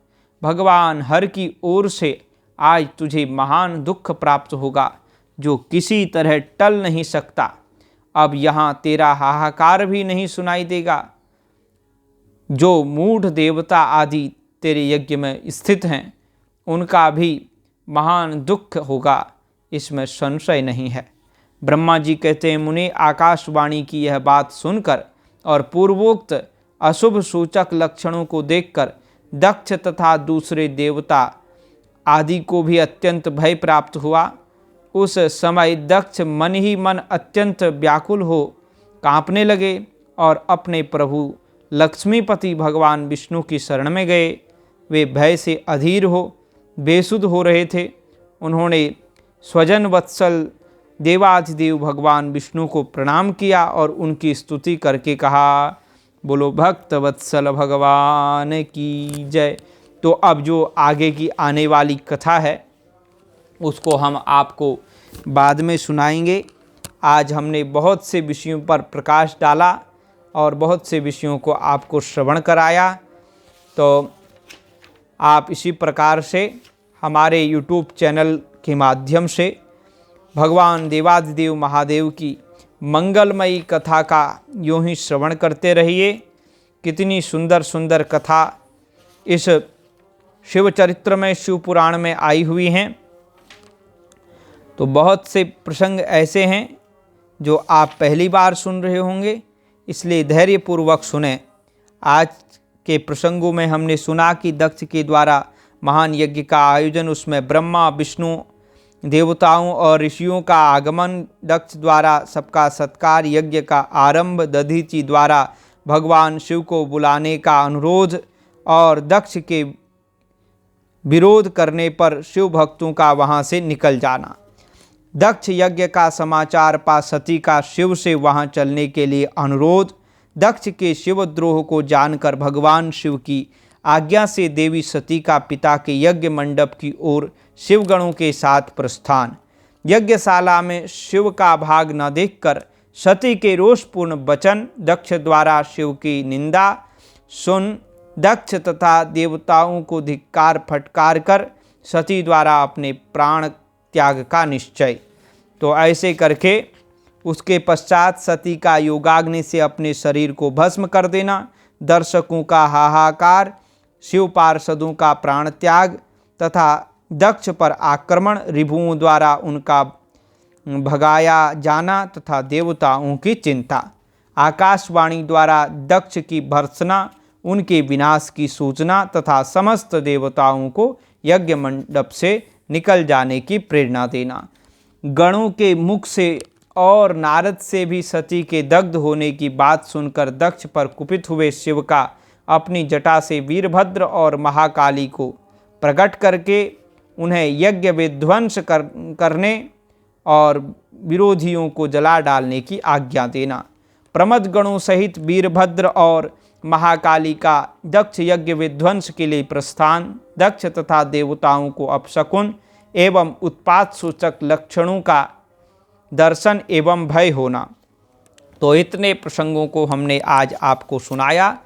भगवान हर की ओर से आज तुझे महान दुख प्राप्त होगा, जो किसी तरह टल नहीं सकता। अब यहाँ तेरा हाहाकार भी नहीं सुनाई देगा। जो मूढ़ देवता आदि तेरे यज्ञ में स्थित हैं, उनका भी महान दुख होगा, इसमें संशय नहीं है। ब्रह्मा जी कहते हैं, मुने, आकाशवाणी की यह बात सुनकर और पूर्वोक्त अशुभ सूचक लक्षणों को देखकर दक्ष तथा दूसरे देवता आदि को भी अत्यंत भय प्राप्त हुआ। उस समय दक्ष मन ही मन अत्यंत व्याकुल हो कांपने लगे और अपने प्रभु लक्ष्मीपति भगवान विष्णु की शरण में गए। वे भय से अधीर हो बेसुध हो रहे थे। उन्होंने स्वजन वत्सल देवाधिदेव भगवान विष्णु को प्रणाम किया और उनकी स्तुति करके कहा, बोलो भक्त वत्सल भगवान की जय। तो अब जो आगे की आने वाली कथा है उसको हम आपको बाद में सुनाएंगे। आज हमने बहुत से विषयों पर प्रकाश डाला और बहुत से विषयों को आपको श्रवण कराया। तो आप इसी प्रकार से हमारे YouTube चैनल के माध्यम से भगवान देवाधिदेव महादेव की मंगलमयी कथा का यूं ही श्रवण करते रहिए। कितनी सुंदर सुंदर कथा इस शिव चरित्र में, शिव पुराण में आई हुई हैं। तो बहुत से प्रसंग ऐसे हैं जो आप पहली बार सुन रहे होंगे, इसलिए धैर्यपूर्वक सुने। आज के प्रसंगों में हमने सुना कि दक्ष के द्वारा महान यज्ञ का आयोजन, उसमें ब्रह्मा, विष्णु, देवताओं और ऋषियों का आगमन, दक्ष द्वारा सबका सत्कार, यज्ञ का आरंभ, दधीचि द्वारा भगवान शिव को बुलाने का अनुरोध और दक्ष के विरोध करने पर शिव भक्तों का वहाँ से निकल जाना। दक्ष यज्ञ का समाचार पा सती का शिव से वहाँ चलने के लिए अनुरोध। दक्ष के शिवद्रोह को जानकर भगवान शिव की आज्ञा से देवी सती का पिता के यज्ञ मंडप की ओर शिवगणों के साथ प्रस्थान। यज्ञशाला में शिव का भाग न देखकर सती के रोषपूर्ण वचन, दक्ष द्वारा शिव की निंदा सुन दक्ष तथा देवताओं को धिक्कार फटकार कर सती द्वारा अपने प्राण त्याग का निश्चय। तो ऐसे करके उसके पश्चात सती का योगाग्नि से अपने शरीर को भस्म कर देना, दर्शकों का हाहाकार, शिव पार्षदों का प्राण त्याग तथा दक्ष पर आक्रमण, ऋभुओं द्वारा उनका भगाया जाना तथा देवताओं की चिंता। आकाशवाणी द्वारा दक्ष की भर्त्सना, उनके विनाश की सूचना तथा समस्त देवताओं को यज्ञ मंडप से निकल जाने की प्रेरणा देना। गणों के मुख से और नारद से भी सती के दग्ध होने की बात सुनकर दक्ष पर कुपित हुए शिव का अपनी जटा से वीरभद्र और महाकाली को प्रकट करके उन्हें यज्ञ विध्वंस करने और विरोधियों को जला डालने की आज्ञा देना। प्रमद गणों सहित वीरभद्र और महाकाली का दक्ष यज्ञ विध्वंस के लिए प्रस्थान, दक्ष तथा देवताओं को अपशकुन एवं उत्पात सूचक लक्षणों का दर्शन एवं भय होना। तो इतने प्रसंगों को हमने आज आपको सुनाया।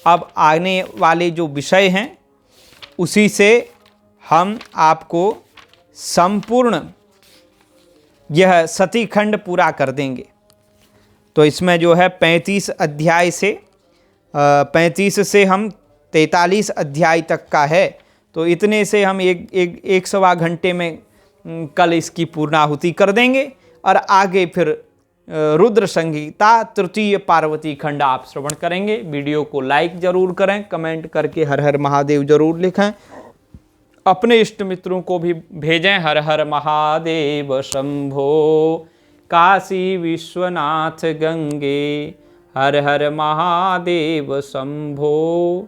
अब आने वाले जो विषय हैं उसी से हम आपको संपूर्ण यह सती खंड पूरा कर देंगे। तो इसमें जो है 35 अध्याय से 35 से हम 43 अध्याय तक का है। तो इतने से हम एक सवा घंटे में कल इसकी पूर्णाहुति कर देंगे और आगे फिर रुद्र संगीता तृतीय पार्वती खंड आप श्रवण करेंगे। वीडियो को लाइक जरूर करें, कमेंट करके हर हर महादेव जरूर लिखें, अपने इष्ट मित्रों को भी भेजें। हर हर महादेव शंभो, काशी विश्वनाथ गंगे, हर हर महादेव शंभो,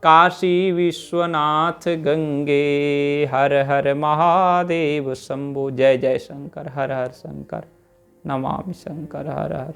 काशी विश्वनाथ गंगे, हर हर महादेव शंभो। जय जय शंकर, हर हर शंकर, नमामि शंकर, हर हर।